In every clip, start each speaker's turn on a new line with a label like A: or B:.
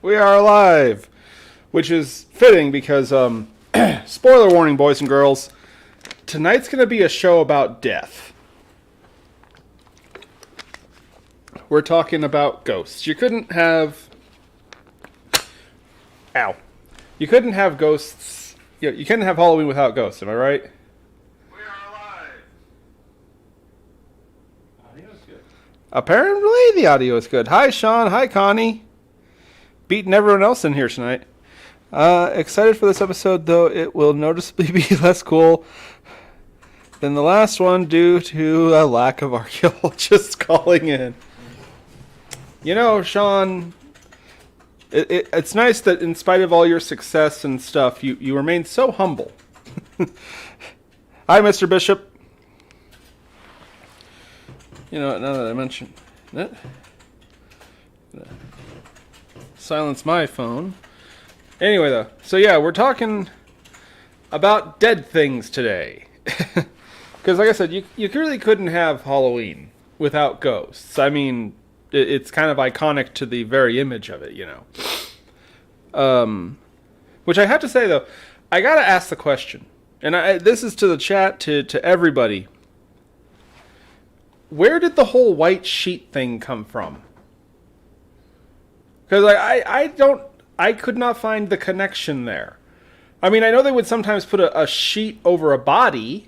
A: We are alive, which is fitting because, spoiler warning, boys and girls, tonight's going to be a show about death. We're talking about ghosts. You couldn't have... Ow. You couldn't have ghosts... You couldn't have Halloween without ghosts, am I right?
B: We are alive.
A: Audio's good. Apparently the audio is good. Hi, Sean. Hi, Connie. Beating everyone else in here tonight. Excited for this episode, though it will noticeably be less cool than the last one due to a lack of archaeologists calling in. You know, Sean, it's nice that in spite of all your success and stuff, you remain so humble. Hi, Mr. Bishop. You know, now that I mention it, silence my phone. Anyway, though, so yeah, we're talking about dead things today. Because, like I said, you really couldn't have Halloween without ghosts. I mean, it's kind of iconic to the very image of it, you know. Which I have to say, though, I gotta ask the question, and this is to the chat, to everybody. Where did the whole white sheet thing come from? Because I could not find the connection there. I mean, I know they would sometimes put a sheet over a body,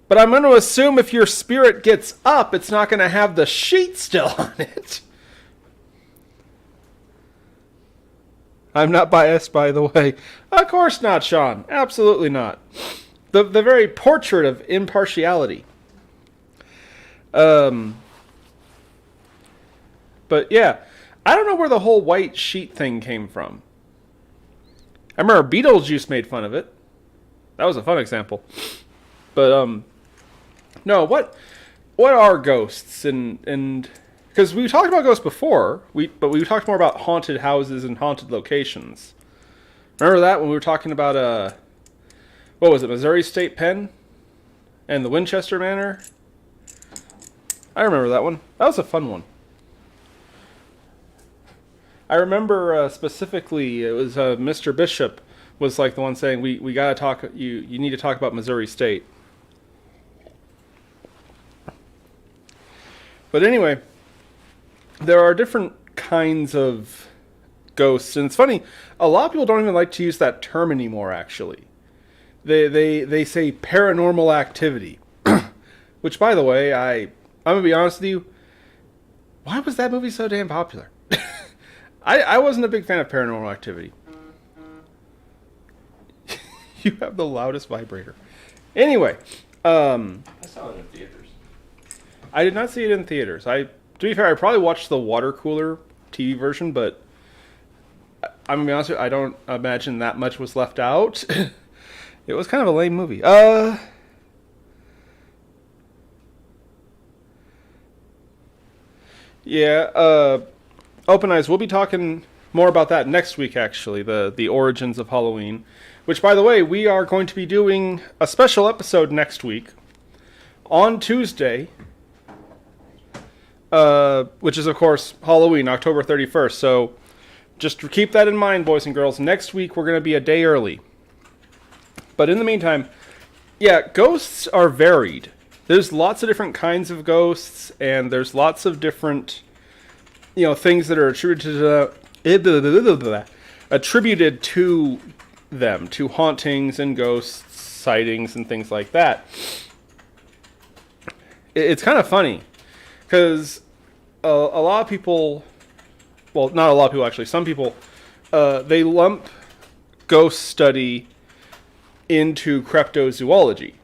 A: but I'm going to assume if your spirit gets up, it's not going to have the sheet still on it. I'm not biased, by the way. Of course not, Sean. Absolutely not. The very portrait of impartiality. But yeah, I don't know where the whole white sheet thing came from. I remember Beetlejuice made fun of it. That was a fun example. But no, what are ghosts? And because we talked about ghosts before, but we talked more about haunted houses and haunted locations. Remember that when we were talking about what was it, Missouri State Pen and the Winchester Manor? I remember that one. That was a fun one. I remember specifically, it was Mr. Bishop was like the one saying, we gotta talk, you need to talk about Missouri State. But anyway, there are different kinds of ghosts, and it's funny, a lot of people don't even like to use that term anymore, actually. They say paranormal activity, which, by the way, I'm gonna be honest with you, why was that movie so damn popular? I wasn't a big fan of Paranormal Activity. You have the loudest vibrator. Anyway,
B: I saw it in theaters.
A: I did not see it in theaters. To be fair, I probably watched the water cooler TV version, but I'm gonna be honest with you, I don't imagine that much was left out. It was kind of a lame movie. Yeah, Open Eyes, we'll be talking more about that next week, actually, the origins of Halloween. Which, by the way, we are going to be doing a special episode next week on Tuesday, which is, of course, Halloween, October 31st. So just keep that in mind, boys and girls. Next week, we're going to be a day early. But in the meantime, yeah, ghosts are varied. There's lots of different kinds of ghosts, and there's lots of different... things that are attributed to them, to hauntings and ghosts, sightings, and things like that. It's kind of funny, because a lot of people, well, not a lot of people actually, some people, they lump ghost study into cryptozoology,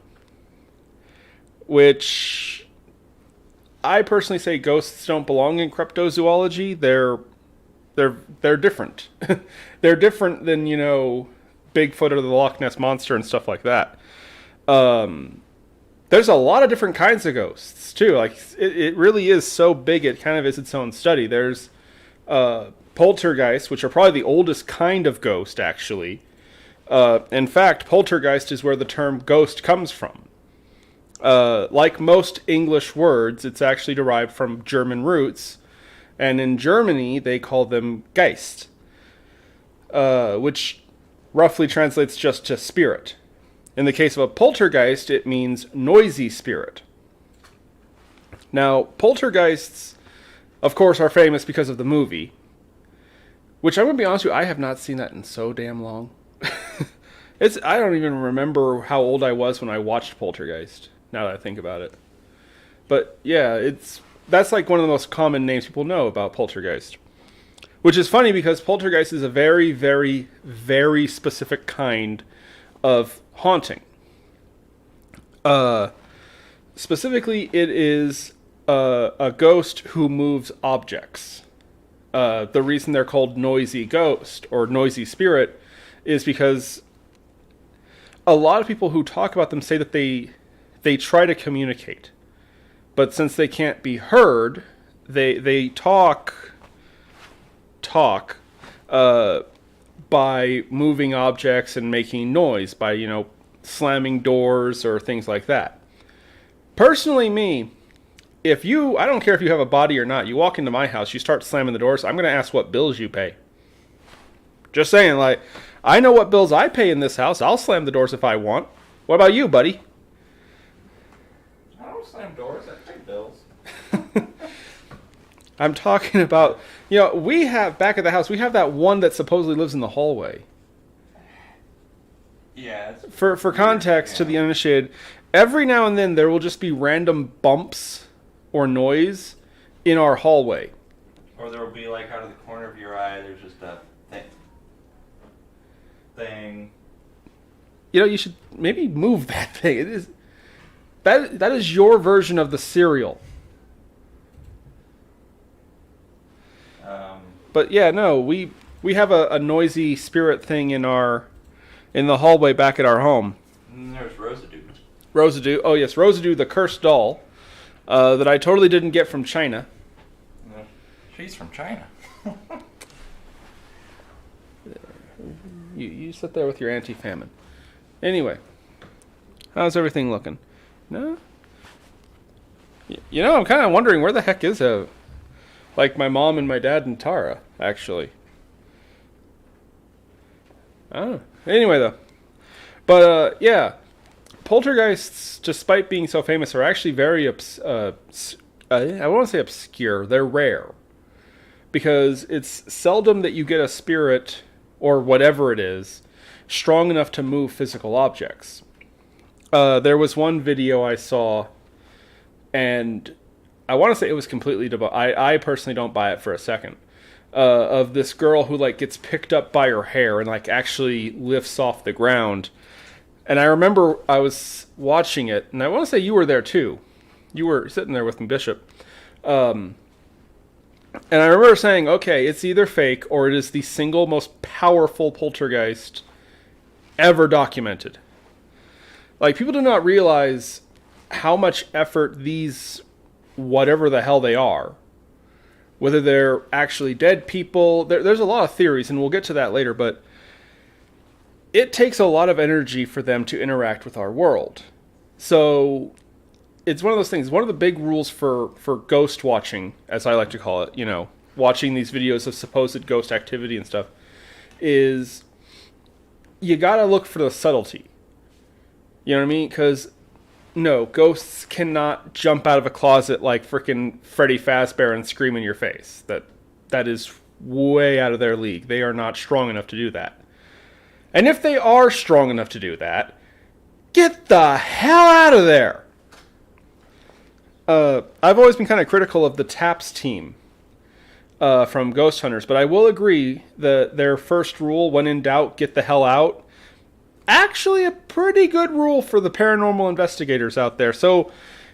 A: which... I personally say ghosts don't belong in cryptozoology. They're different. They're different than, Bigfoot or the Loch Ness Monster and stuff like that. There's a lot of different kinds of ghosts, too. Like, it really is so big, it kind of is its own study. There's poltergeists, which are probably the oldest kind of ghost, actually. In fact, poltergeist is where the term ghost comes from. Like most English words, it's actually derived from German roots, and in Germany they call them Geist. which roughly translates just to spirit. In the case of a poltergeist, it means noisy spirit. Now, poltergeists, of course, are famous because of the movie, which I'm going to be honest with you, I have not seen that in so damn long. I don't even remember how old I was when I watched Poltergeist, now that I think about it. But yeah, that's like one of the most common names people know about Poltergeist. Which is funny because Poltergeist is a very, very, very specific kind of haunting. Specifically, it is a ghost who moves objects. The reason they're called noisy ghost or noisy spirit is because a lot of people who talk about them say that they try to communicate. But since they can't be heard, they talk by moving objects and making noise, by, slamming doors or things like that. Personally, me, I don't care if you have a body or not, you walk into my house, you start slamming the doors, I'm going to ask what bills you pay. Just saying, like, I know what bills I pay in this house. I'll slam the doors if I want. What about you, buddy?
B: I don't slam doors. I pay bills.
A: I'm talking about, we have, back at the house, we have that one that supposedly lives in the hallway.
B: Yeah.
A: For context to the uninitiated, every now and then there will just be random bumps or noise in our hallway.
B: Or there will be, like, out of the corner of your eye, there's just a thing.
A: You should maybe move that thing. It is that is your version of the cereal. But yeah, no, we have a noisy spirit thing in the hallway back at our home.
B: And there's Rosadoo.
A: Rosadoo, oh yes, Rosadoo, the cursed doll, that I totally didn't get from China.
B: She's from China.
A: You sit there with your anti-famine. Anyway, how's everything looking? No? I'm kind of wondering where the heck is like my mom and my dad and Tara, actually. I don't know. Anyway, though. But, yeah. Poltergeists, despite being so famous, are actually very, I won't say obscure. They're rare. Because it's seldom that you get a spirit, or whatever it is, strong enough to move physical objects. There was one video I saw, and I want to say it was completely I personally don't buy it for a second. Of this girl who gets picked up by her hair and actually lifts off the ground. And I remember I was watching it, and I want to say you were there too. You were sitting there with me, Bishop. And I remember saying, okay, it's either fake or it is the single most powerful poltergeist ever documented. People do not realize how much effort these, whatever the hell they are, whether they're actually dead people, there's a lot of theories, and we'll get to that later, but it takes a lot of energy for them to interact with our world. So it's one of those things. One of the big rules for ghost watching, as I like to call it, watching these videos of supposed ghost activity and stuff, is you gotta look for the subtlety. You know what I mean? Because, no, ghosts cannot jump out of a closet like frickin' Freddy Fazbear and scream in your face. That is way out of their league. They are not strong enough to do that. And if they are strong enough to do that, get the hell out of there! I've always been kind of critical of the TAPS team from Ghost Hunters, but I will agree that their first rule, when in doubt, get the hell out, actually a pretty good rule for the paranormal investigators out there. So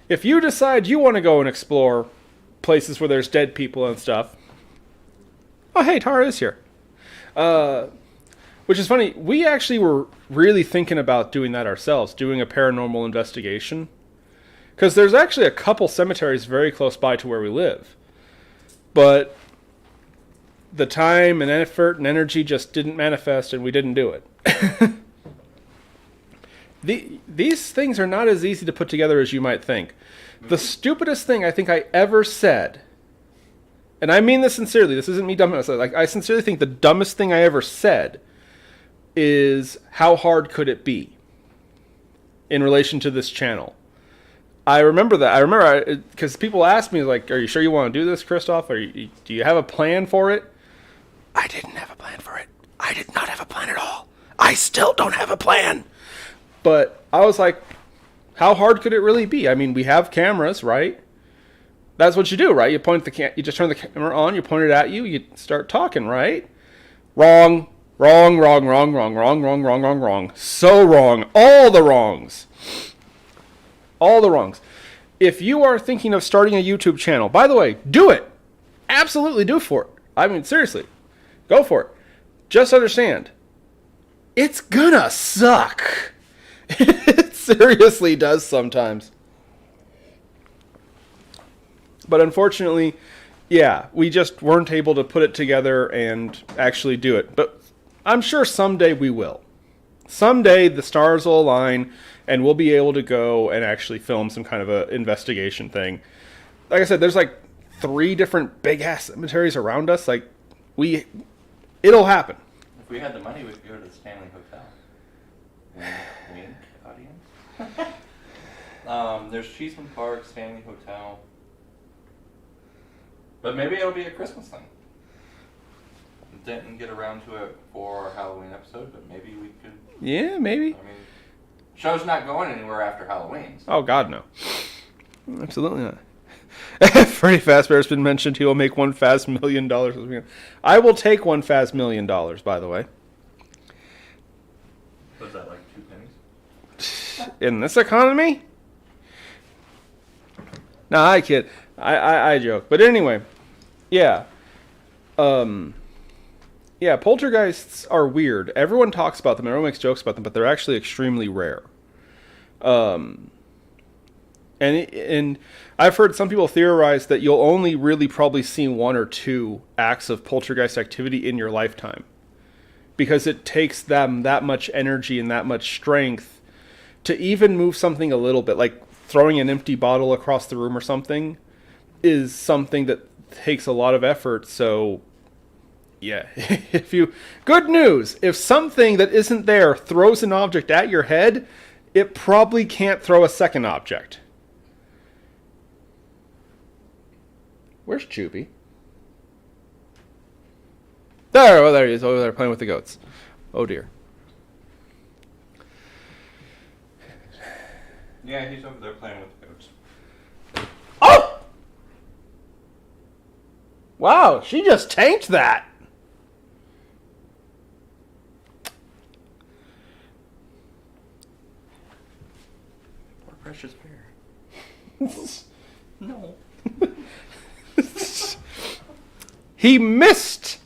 A: if you decide you want to go and explore places where there's dead people and stuff, oh hey, Tara is here. Which is funny, we actually were really thinking about doing that ourselves, doing a paranormal investigation. Because there's actually a couple cemeteries very close by to where we live. But the time and effort and energy just didn't manifest, and we didn't do it. These things are not as easy to put together as you might think. The stupidest thing I think I ever said and I mean this sincerely, this isn't me dumb. Like, I sincerely think the dumbest thing I ever said is, how hard could it be in relation to this channel? I remember that. I remember because people asked me, like, are you sure you want to do this, Kristoff? Do you have a plan for it? I didn't have a plan for it. I did not have a plan at all. I still don't have a plan. But I was like, how hard could it really be? I mean, we have cameras, right? That's what you do, right? You just turn the camera on, you point it at you, you start talking, right? Wrong. Wrong, wrong, wrong, wrong, wrong, wrong, wrong, wrong, wrong. So wrong. All the wrongs. All the wrongs. If you are thinking of starting a YouTube channel, by the way, do it. Absolutely do for it. I mean, seriously. Go for it. Just understand, it's gonna suck. It seriously does sometimes. But unfortunately, yeah, we just weren't able to put it together and actually do it. But I'm sure someday we will. Someday the stars will align and we'll be able to go and actually film some kind of a investigation thing. Like I said, there's like 3 different big ass cemeteries around us. Like, it'll happen.
B: If we had the money, we could go to the Stanley Hotel. Wink, audience. There's Cheeseman Park, Stanley Hotel. But maybe it'll be a Christmas thing. Didn't get around to it for our Halloween episode, but maybe we could.
A: Yeah, maybe.
B: I mean, show's not going anywhere after Halloween. So.
A: Oh, God, no. Absolutely not. Freddy Fazbear's been mentioned. He will make $1 fast $1 million. I will take $1 fast $1 million, by the way.
B: Was that like 2 pennies?
A: In this economy? Nah, I kid. I joke. But anyway, yeah. Yeah, poltergeists are weird. Everyone talks about them, everyone makes jokes about them, but they're actually extremely rare. And I've heard some people theorize that you'll only really probably see 1 or 2 acts of poltergeist activity in your lifetime. Because it takes them that much energy and that much strength to even move something a little bit. Like throwing an empty bottle across the room or something is something that takes a lot of effort. So, yeah. Good news! If something that isn't there throws an object at your head, it probably can't throw a second object. Where's Choopy? There he is, over there playing with the goats. Oh dear.
B: Yeah, he's over there playing with the goats.
A: Oh! Wow, she just tanked that.
B: Poor precious bear. No.
A: He missed.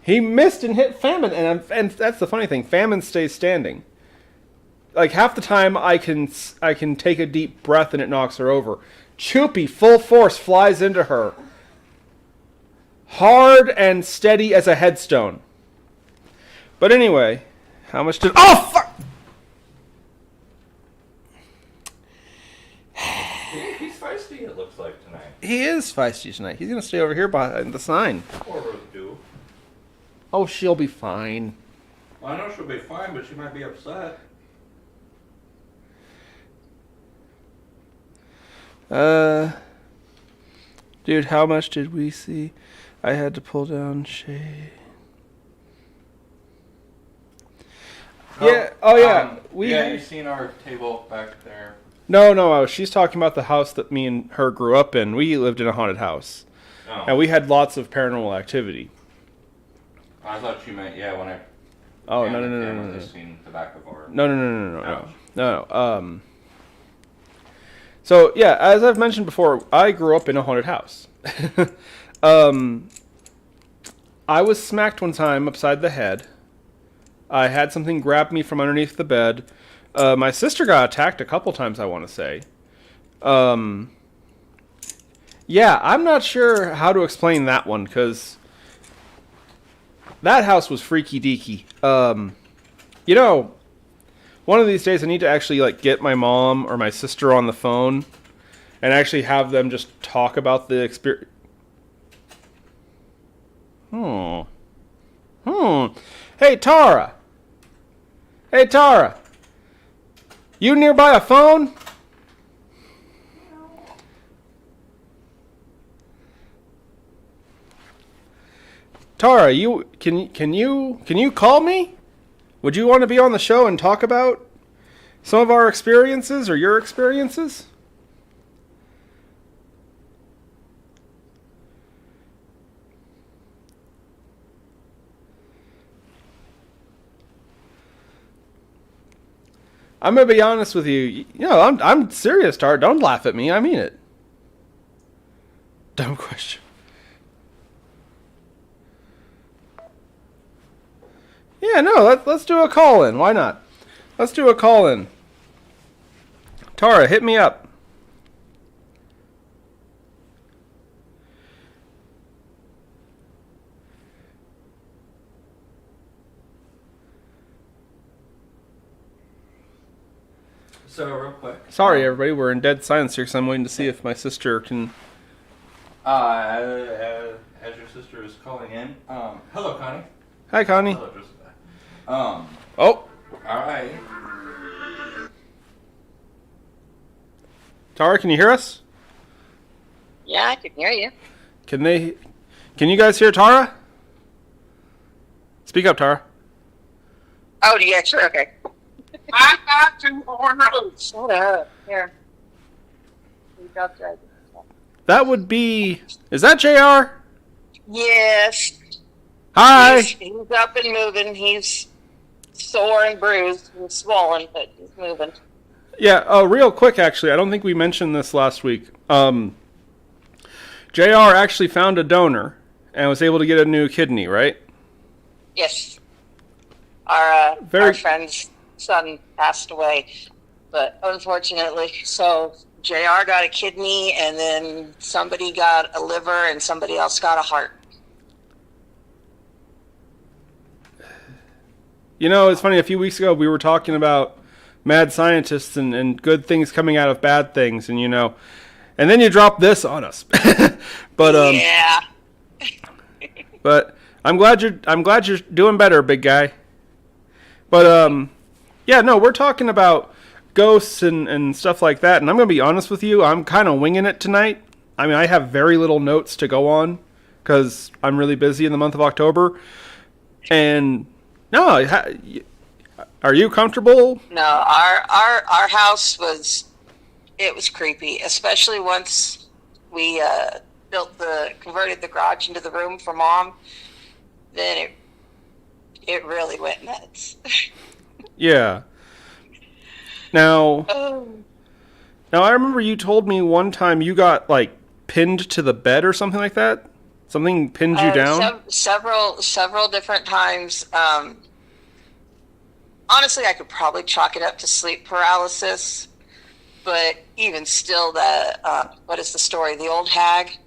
A: He missed and hit Famine, and that's the funny thing. Famine stays standing. Like half the time, I can take a deep breath and it knocks her over. Choopy, full force, flies into her, hard and steady as a headstone. But anyway, how much did? Oh fuck!
B: He's feisty, it looks like, tonight.
A: He is feisty tonight. He's gonna stay over here behind the sign.
B: Poor Rose Dew.
A: Oh, she'll be fine.
B: Well, I know she'll be fine, but she might be upset.
A: Dude, how much did we see? I had to pull down shade. Yeah. Oh, yeah.
B: You seen our table back there?
A: No. She's talking about the house that me and her grew up in. We lived in a haunted house, and we had lots of paranormal activity.
B: I thought you meant when I.
A: Oh no.
B: Just seen the back of our.
A: No. So yeah, as I've mentioned before, I grew up in a haunted house. I was smacked one time upside the head. I had something grab me from underneath the bed. My sister got attacked a couple times, I want to say. Yeah, I'm not sure how to explain that one, because that house was freaky deaky. One of these days I need to actually get my mom or my sister on the phone and actually have them just talk about the experience. Hmm. Hey, Tara. Hey, Tara. You nearby a phone? Tara, can you call me? Would you want to be on the show and talk about some of our experiences or your experiences? I'm gonna be honest with you. I'm serious, Tara. Don't laugh at me. I mean it. Dumb question. Yeah, no, let's do a call-in. Why not? Let's do a call-in. Tara, hit me up.
B: So real quick.
A: Sorry, everybody. We're in dead silence here because I'm waiting to see if my sister can...
B: As your sister is calling in, hello, Connie.
A: Hi, Connie.
B: Hello, Joseph.
A: Oh,
B: Alright.
A: Tara, can you hear us?
C: Yeah, I can hear you.
A: Can you guys hear Tara? Speak up, Tara.
C: Oh, do you actually? Okay. I got 2 more notes. Shut up. Here.
A: That would be... Is that JR?
C: Yes.
A: Hi.
C: He's up and moving. He's sore and bruised and swollen, but he's moving.
A: Yeah, real quick, actually. I don't think we mentioned this last week. JR actually found a donor and was able to get a new kidney, right?
C: Yes. Our friend's son passed away, but unfortunately, so JR got a kidney, and then somebody got a liver, and somebody else got a heart.
A: You know, it's funny. A few weeks ago, we were talking about mad scientists and good things coming out of bad things, and and then you drop this on us. But
C: yeah.
A: But I'm glad you're doing better, big guy. But yeah, no, we're talking about ghosts and stuff like that, and I'm gonna be honest with you, I'm kind of winging it tonight. I mean, I have very little notes to go on because I'm really busy in the month of October. And no, are you comfortable?
C: No, our house was creepy, especially once we converted the garage into the room for Mom. Then it really went nuts.
A: Yeah. Now, I remember you told me one time you got like pinned to the bed or something like that. Something pinned you down.
C: Several different times. Honestly, I could probably chalk it up to sleep paralysis, but even still, what is the story? The old hag,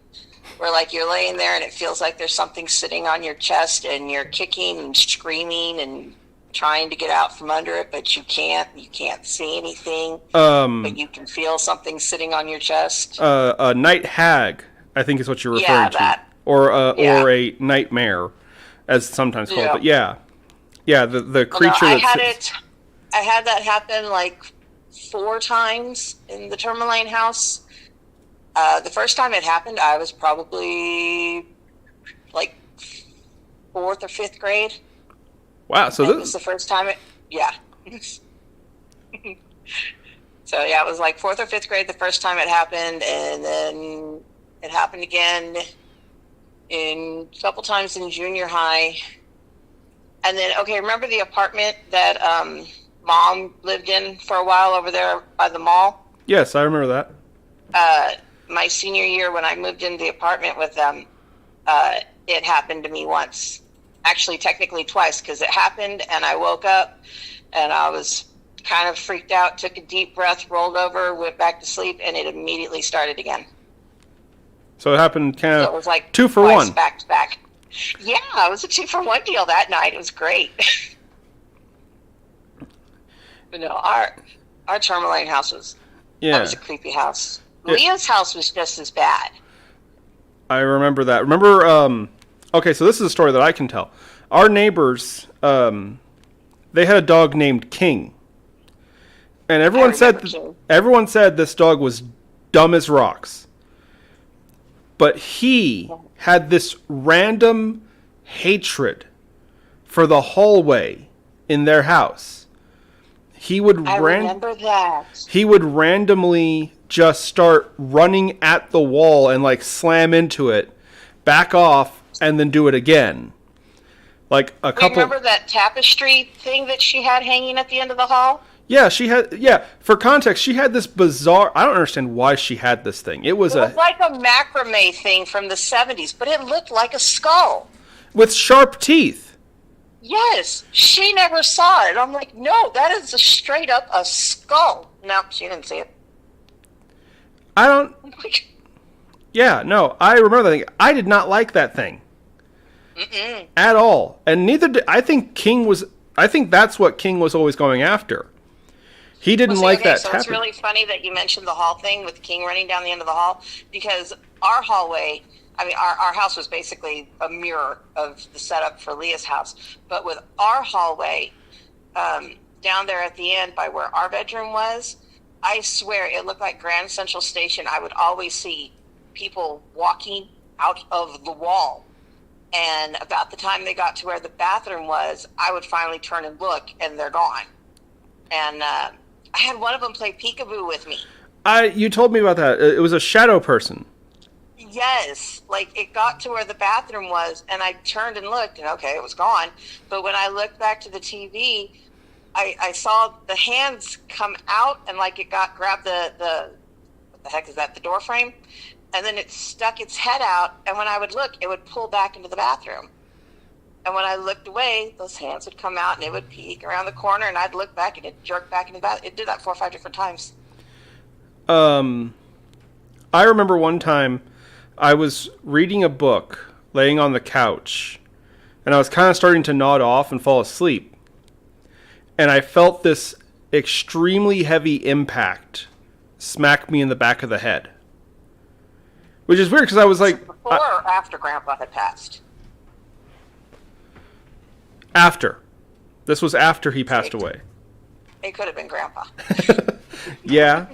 C: where like you're laying there and it feels like there's something sitting on your chest and you're kicking and screaming and trying to get out from under it, but you can't. You can't see anything, but you can feel something sitting on your chest.
A: A night hag, I think is what you're referring to.
C: That.
A: Or a nightmare, as sometimes called. But yeah, the creature.
C: I had that happen like 4 times in the Tourmaline house. The first time it happened, I was probably like 4th or 5th grade.
A: Wow! So
C: this was the first time it. Yeah. So yeah, it was like 4th or 5th grade the first time it happened, and then it happened again a couple times in junior high. And then, remember the apartment that Mom lived in for a while over there by the mall?
A: Yes, I remember that.
C: My senior year when I moved into the apartment with them, it happened to me once. Actually, technically twice, because it happened and I woke up and I was kind of freaked out, took a deep breath, rolled over, went back to sleep, and it immediately started again. So
A: it happened kind of
C: it was like
A: 2 for 1.
C: Back to back. Yeah, it was a 2 for 1 deal that night. It was great. But no, our Tourmaline house was a creepy house. Yeah. Leah's house was just as bad.
A: I remember that. Remember Okay, so this is a story that I can tell. Our neighbors, they had a dog named King, and everyone said this dog was dumb as rocks. But he had this random hatred for the hallway in their house.
C: I remember that.
A: He would randomly just start running at the wall and like slam into it, back off, and then do it again. Like a couple.
C: Remember that tapestry thing that she had hanging at the end of the hall?
A: Yeah, she had. Yeah, for context, she had this bizarre. I don't understand why she had this thing. It was
C: like a macrame thing from the 70s, but it looked like a skull
A: with sharp teeth.
C: Yes, she never saw it. I'm like, no, that is straight up a skull. No, she didn't see it.
A: I don't. Yeah, no, I remember that thing. I did not like that thing. At all. And neither did. I think that's what King was always going after. He didn't like that.
C: So it's really funny that you mentioned the hall thing with King running down the end of the hall, because our hallway, I mean, our house was basically a mirror of the setup for Leah's house. But with our hallway, down there at the end by where our bedroom was, I swear it looked like Grand Central Station. I would always see people walking out of the wall. And about the time they got to where the bathroom was, I would finally turn and look, and they're gone. And I had one of them play peekaboo with me.
A: You told me about that. It was a shadow person.
C: Yes, like it got to where the bathroom was, and I turned and looked, and okay, it was gone. But when I looked back to the TV, I saw the hands come out, and like it grabbed the what the heck is that? The door frame, and then it stuck its head out. And when I would look, it would pull back into the bathroom. And when I looked away, those hands would come out, and it would peek around the corner, and I'd look back, and it'd jerk back into the bathroom. It did that 4 or 5 different times.
A: I remember one time I was reading a book, laying on the couch, and I was kind of starting to nod off and fall asleep. And I felt this extremely heavy impact smack me in the back of the head. Which is weird, because I was like...
C: Before or after Grandpa had passed?
A: After. This was after he passed away.
C: It could have been Grandpa.
A: Yeah.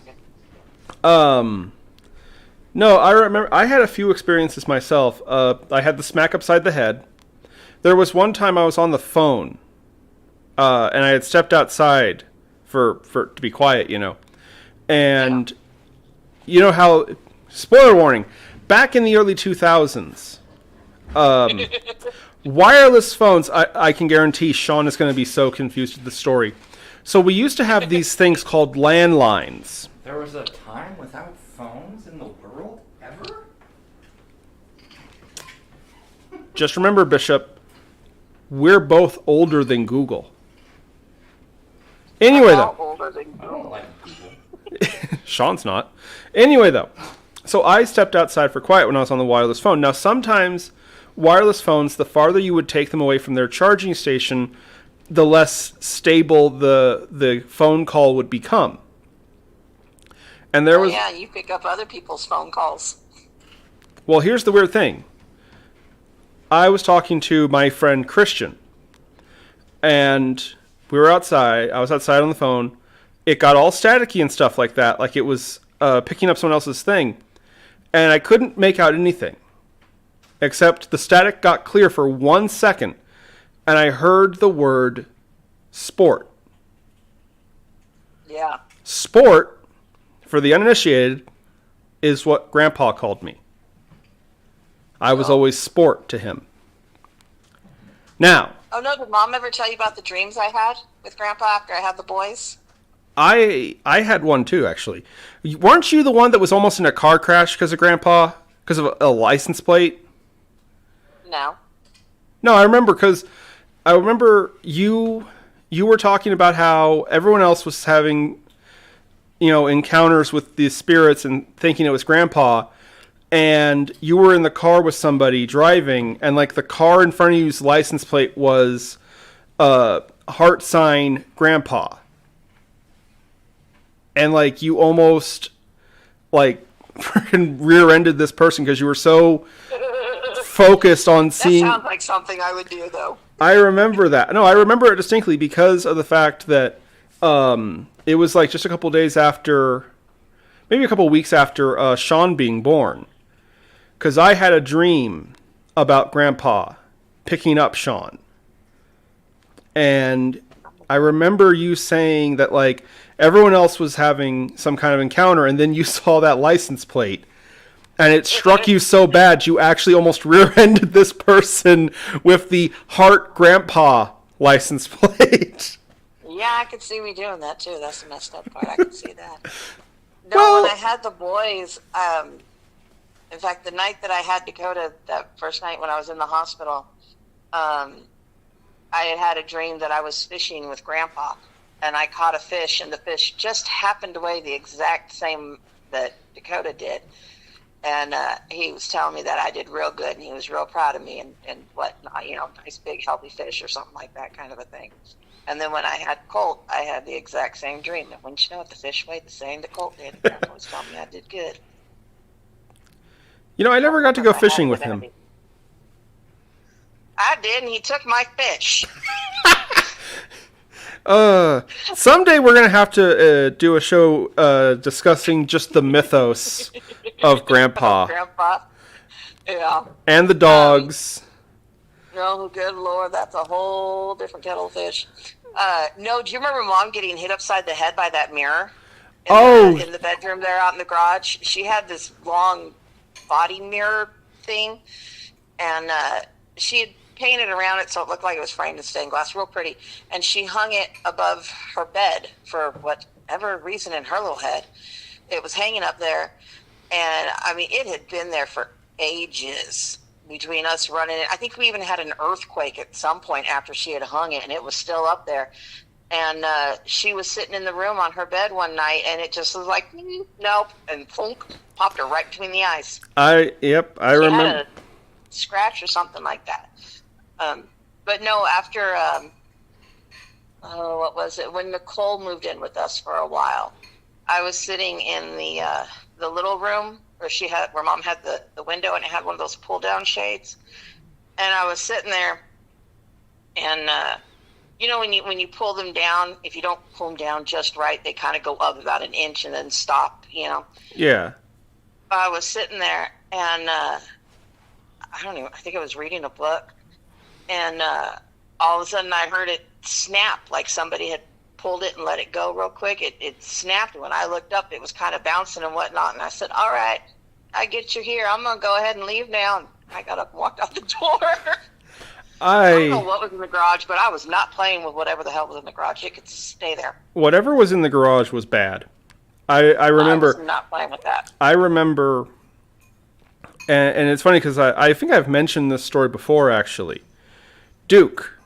A: No, I remember I had a few experiences myself. I had the smack upside the head. There was one time I was on the phone, and I had stepped outside for to be quiet, you know. And you know how, spoiler warning, back in the early 2000s, wireless phones, I can guarantee Sean is going to be so confused with the story. So we used to have these things called landlines.
B: There was a time without phones in the world, ever?
A: Just remember, Bishop, we're both older than Google. Anyway, though.
B: I don't like Google.
A: Sean's not. Anyway, though. So I stepped outside for quiet when I was on the wireless phone. Now, sometimes wireless phones, the farther you would take them away from their charging station, the less stable the phone call would become. And there was...
C: Yeah, you pick up other people's phone calls.
A: Well, here's the weird thing. I was talking to my friend Christian, and we were outside. I was outside on the phone. It got all staticky and stuff like that, like it was picking up someone else's thing. And I couldn't make out anything, except the static got clear for 1 second, and I heard the word sport.
C: Yeah.
A: Sport, for the uninitiated, is what Grandpa called me. I was always sport to him. Now...
C: Oh, no, did Mom ever tell you about the dreams I had with Grandpa after I had the boys?
A: I had one too, actually. Weren't you the one that was almost in a car crash because of Grandpa? Because of a license plate?
C: No.
A: No, I remember, because I remember you were talking about how everyone else was having, you know, encounters with the spirits and thinking it was Grandpa, and you were in the car with somebody driving, and like the car in front of you's license plate was heart sign Grandpa. And like you almost like freaking rear-ended this person because you were so focused on
C: That
A: seeing.
C: sounds like something I would do, though.
A: I remember that. No, I remember it distinctly because of the fact that it was like just a couple days after, maybe a couple weeks after Sean being born. Because I had a dream about Grandpa picking up Sean. And I remember you saying that, like, everyone else was having some kind of encounter, and then you saw that license plate. And it struck you so bad, you actually almost rear-ended this person with the Heart Grandpa license plate.
C: Yeah, I could see me doing that, too. That's the messed up part. I could see that. No,
A: Well-
C: when I had the boys, in fact, the night that I had Dakota, that first night when I was in the hospital, I had a dream that I was fishing with Grandpa, and I caught a fish, and the fish just happened to weigh the exact same that Dakota did. And he was telling me that I did real good, and he was real proud of me, and whatnot, nice big healthy fish or something like that kind of a thing. And then when I had Colt, I had the exact same dream. And wouldn't you know it, the fish weighed the same that Colt did. And Grandpa was telling me I did good.
A: I never got to go fishing with him.
C: I did, and he took my fish.
A: Someday we're gonna have to do a show discussing just the mythos of Grandpa
C: Grandpa. Yeah.
A: and the dogs.
C: No, good Lord, that's a whole different kettle of fish. No, do you remember Mom getting hit upside the head by that mirror? In the bedroom there out in the garage? She had this long body mirror thing, and she had painted around it so it looked like it was framed in stained glass, real pretty. And she hung it above her bed for whatever reason in her little head. It was hanging up there, and I mean, it had been there for ages between us running it. I think we even had an earthquake at some point after she had hung it, and it was still up there. And she was sitting in the room on her bed one night, and it just was like, nope, and thunk, popped her right between the eyes.
A: I
C: She
A: remember.
C: had a scratch or something like that. But no, after, what was it? When Nicole moved in with us for a while, I was sitting in the little room where Mom had the window, and it had one of those pull down shades. And I was sitting there, and when you pull them down, if you don't pull them down just right, they kind of go up about an inch and then stop.
A: Yeah.
C: I was sitting there, and I think I was reading a book, and all of a sudden I heard it snap, like somebody had pulled it and let it go real quick. It snapped, and when I looked up, it was kind of bouncing and whatnot, and I said, all right, I get you here. I'm going to go ahead and leave now. And I got up and walked out the door. I don't know what was in the garage, but I was not playing with whatever the hell was in the garage. It could stay there.
A: Whatever was in the garage was bad. I remember.
C: I was not playing with that.
A: I remember, and it's funny because I think I've mentioned this story before, actually. Duke,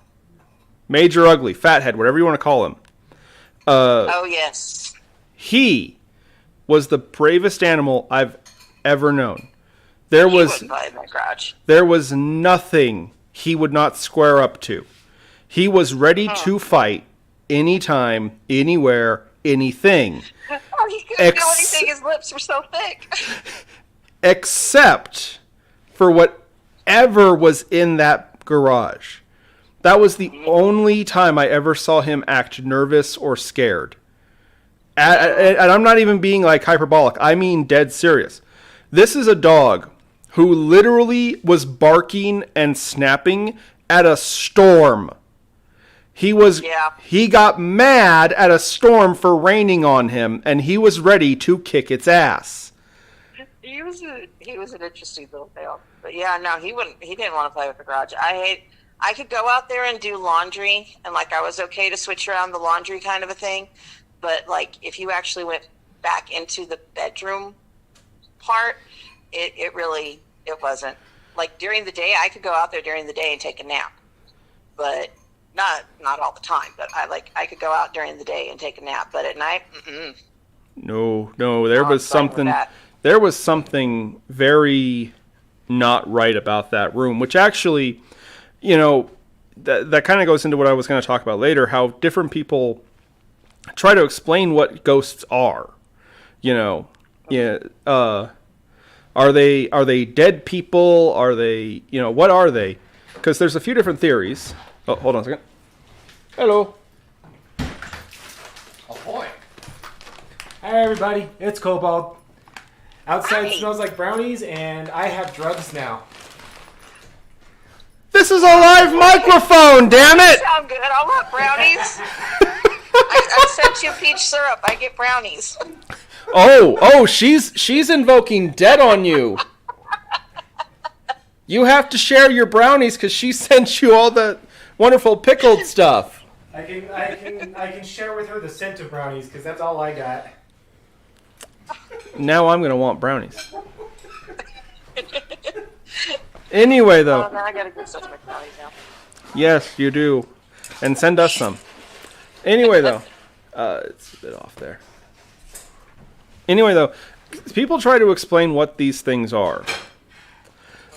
A: Major Ugly, Fathead, whatever you want to call him.
C: Oh, yes.
A: He was the bravest animal I've ever known. There
C: He
A: was
C: wouldn't play in my garage.
A: there was nothing he would not square up to. He was ready to fight anytime, anywhere, anything.
C: Oh, he couldn't do anything. His lips were so thick.
A: Except for whatever was in that garage. That was the only time I ever saw him act nervous or scared. And I'm not even being like hyperbolic. I mean dead serious. This is a dog who literally was barking and snapping at a storm. He got mad at a storm for raining on him, and he was ready to kick its ass.
C: He was an interesting little dog. But yeah, no, he didn't want to play with the garage. I could go out there and do laundry, and like I was okay to switch around the laundry kind of a thing. But like if you actually went back into the bedroom part, it wasn't. Like during the day, I could go out there during the day and take a nap, but not all the time. But I could go out during the day and take a nap, but at night,
A: No, there was something very not right about that room, which actually, that kind of goes into what I was going to talk about later, how different people try to explain what ghosts are. Are they dead people? Are they, what are they? Because there's a few different theories. Oh, hold on a second. Hello.
B: Ahoy!
D: Hi everybody, it's Cobalt. Outside
C: Hi.
D: smells like brownies and I have drugs now.
A: This is a live microphone, damn it!
C: Sound good. I want brownies. I sent you peach syrup. I get brownies.
A: Oh, she's invoking dead on you. You have to share your brownies because she sent you all the wonderful pickled stuff.
D: I can share with her the scent of brownies because that's all I got.
A: Now I'm gonna want brownies. Anyway,
C: Oh,
A: though,
C: now I gotta get such brownies now.
A: yes, you do, and send us some. Anyway, though, it's a bit off there. Anyway, though, people try to explain what these things are,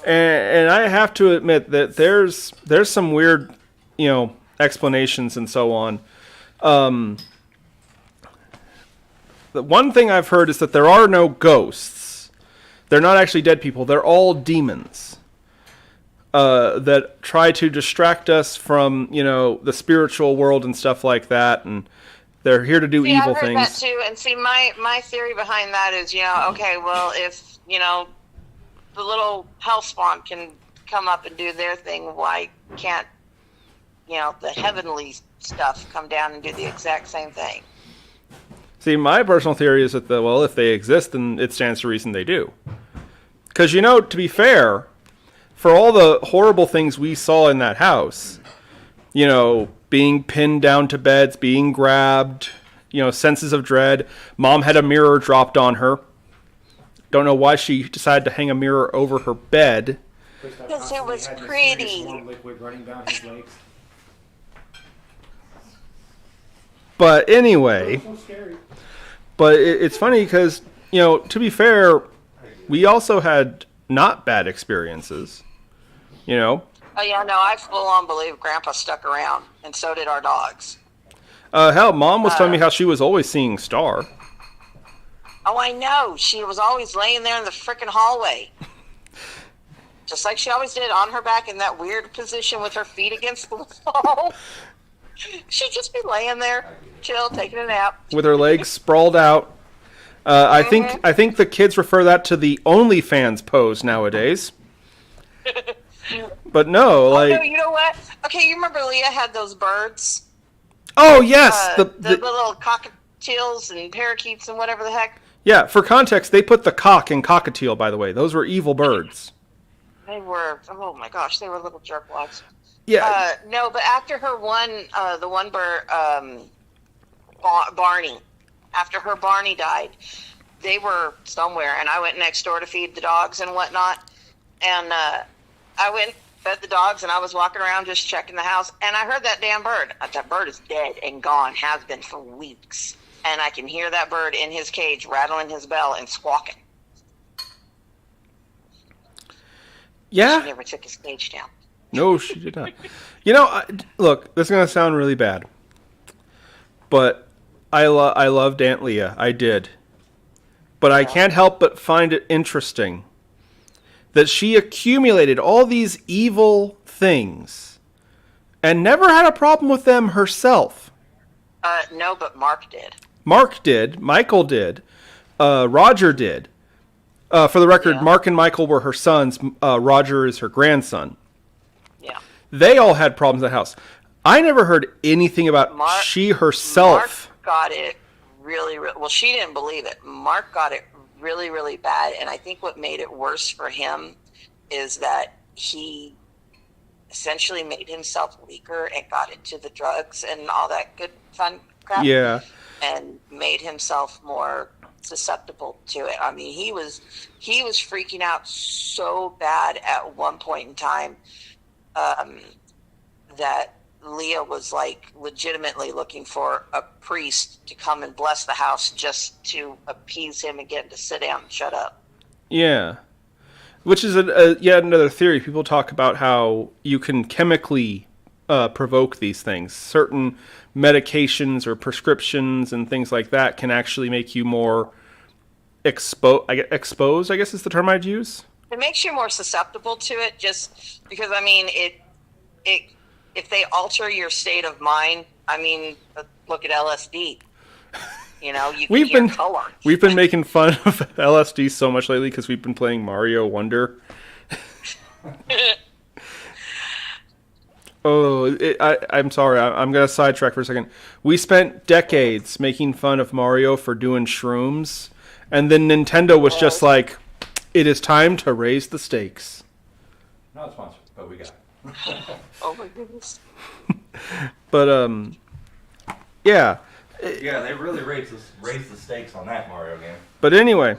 A: and I have to admit that there's some weird, explanations and so on. The one thing I've heard is that there are no ghosts. They're not actually dead people. They're all demons that try to distract us from, the spiritual world and stuff like that. And they're here to do evil
C: I've heard
A: things.
C: that too. And see, my theory behind that is, okay, well, if the little hellspawn can come up and do their thing, why can't the heavenly stuff come down and do the exact same thing?
A: See, my personal theory is that, if they exist, then it stands to reason they do. Because, to be fair, for all the horrible things we saw in that house, being pinned down to beds, being grabbed, senses of dread, Mom had a mirror dropped on her. Don't know why she decided to hang a mirror over her bed.
C: Because it was pretty.
D: Warm liquid running down his legs.
A: But anyway,
D: So scary.
A: but it's funny because, to be fair, we also had not bad experiences,
C: Oh yeah, no, I full on believe Grandpa stuck around, and so did our dogs.
A: Hell, Mom was telling me how she was always seeing Star.
C: Oh, I know. She was always laying there in the frickin' hallway. Just like she always did, on her back in that weird position with her feet against the wall. She'd just be laying there, chill, taking a nap.
A: With her legs sprawled out. I think the kids refer that to the OnlyFans pose nowadays. But no,
C: Oh, no,
A: like,
C: you know what? Okay, you remember Leah had those birds?
A: oh yes,
C: The
A: the
C: little cockatiels and parakeets and whatever the heck?
A: yeah. For context, they put the cock in cockatiel. By the way, those were evil birds.
C: They were, oh my gosh, they were little jerkwads.
A: Yeah,
C: No, but after her the one bird, Barney, after her Barney died, they were somewhere, and I went next door to feed the dogs and whatnot, and I went fed the dogs, and I was walking around just checking the house, and I heard that damn bird. That bird is dead and gone, has been for weeks, and I can hear that bird in his cage rattling his bell and squawking.
A: yeah.
C: He never took his cage down.
A: No, she did not. Look, this is gonna sound really bad, but I loved Aunt Leah. I did, but I can't help but find it interesting that she accumulated all these evil things and never had a problem with them herself.
C: No, but Mark did.
A: Mark did. Michael did. Roger did. For the record,
C: Yeah.
A: Mark and Michael were her sons. Roger is her grandson.
C: Yeah.
A: They all had problems in the house. I never heard anything about
C: Mark-
A: she herself.
C: Mark got it really, well, she didn't believe it. Mark got it really, really bad. And I think what made it worse for him is that he essentially made himself weaker and got into the drugs and all that good fun crap.
A: Yeah.
C: And made himself more susceptible to it. I mean, he was freaking out so bad at one point in time that Leah was like legitimately looking for a priest to come and bless the house just to appease him and get him to sit down and shut up.
A: Yeah. Which is yet another theory. People talk about how you can chemically provoke these things. Certain medications or prescriptions and things like that can actually make you more exposed, I guess is the term I'd use.
C: It makes you more susceptible to it, just because I mean it if they alter your state of mind, I mean, look at LSD. You know, you can hear color.
A: We've been making fun of LSD so much lately because we've been playing Mario Wonder. I'm sorry. I'm going to sidetrack for a second. We spent decades making fun of Mario for doing shrooms, and then Nintendo was just like, it is time to raise the stakes.
B: Not sponsored, but we got it.
C: Oh my goodness.
A: But, yeah.
B: Yeah, they really raised the stakes on that Mario game.
A: But anyway,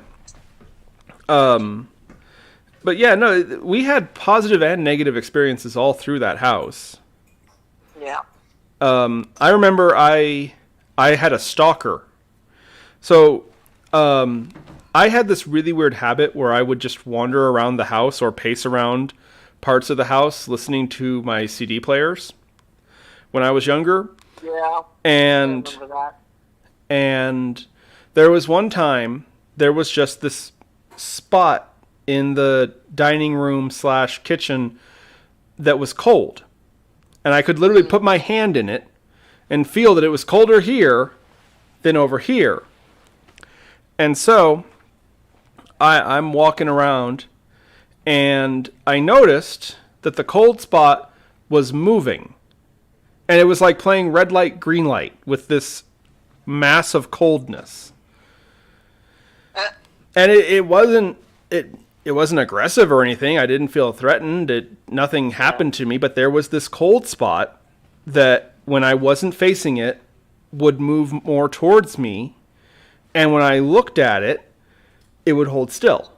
A: but yeah, no, we had positive and negative experiences all through that house.
C: Yeah.
A: I remember I had a stalker. So, I had this really weird habit where I would just wander around the house or pace around parts of the house listening to my CD players when I was younger.
C: Yeah.
A: And
C: I remember that.
A: And there was one time, there was just this spot in the dining room / kitchen that was cold. And I could literally put my hand in it and feel that it was colder here than over here. And so I'm walking around and I noticed that the cold spot was moving. And it was like playing red light, green light with this massive coldness. And it wasn't aggressive or anything. I didn't feel threatened. Nothing happened to me, but there was this cold spot that when I wasn't facing it would move more towards me, and when I looked at it, it would hold still.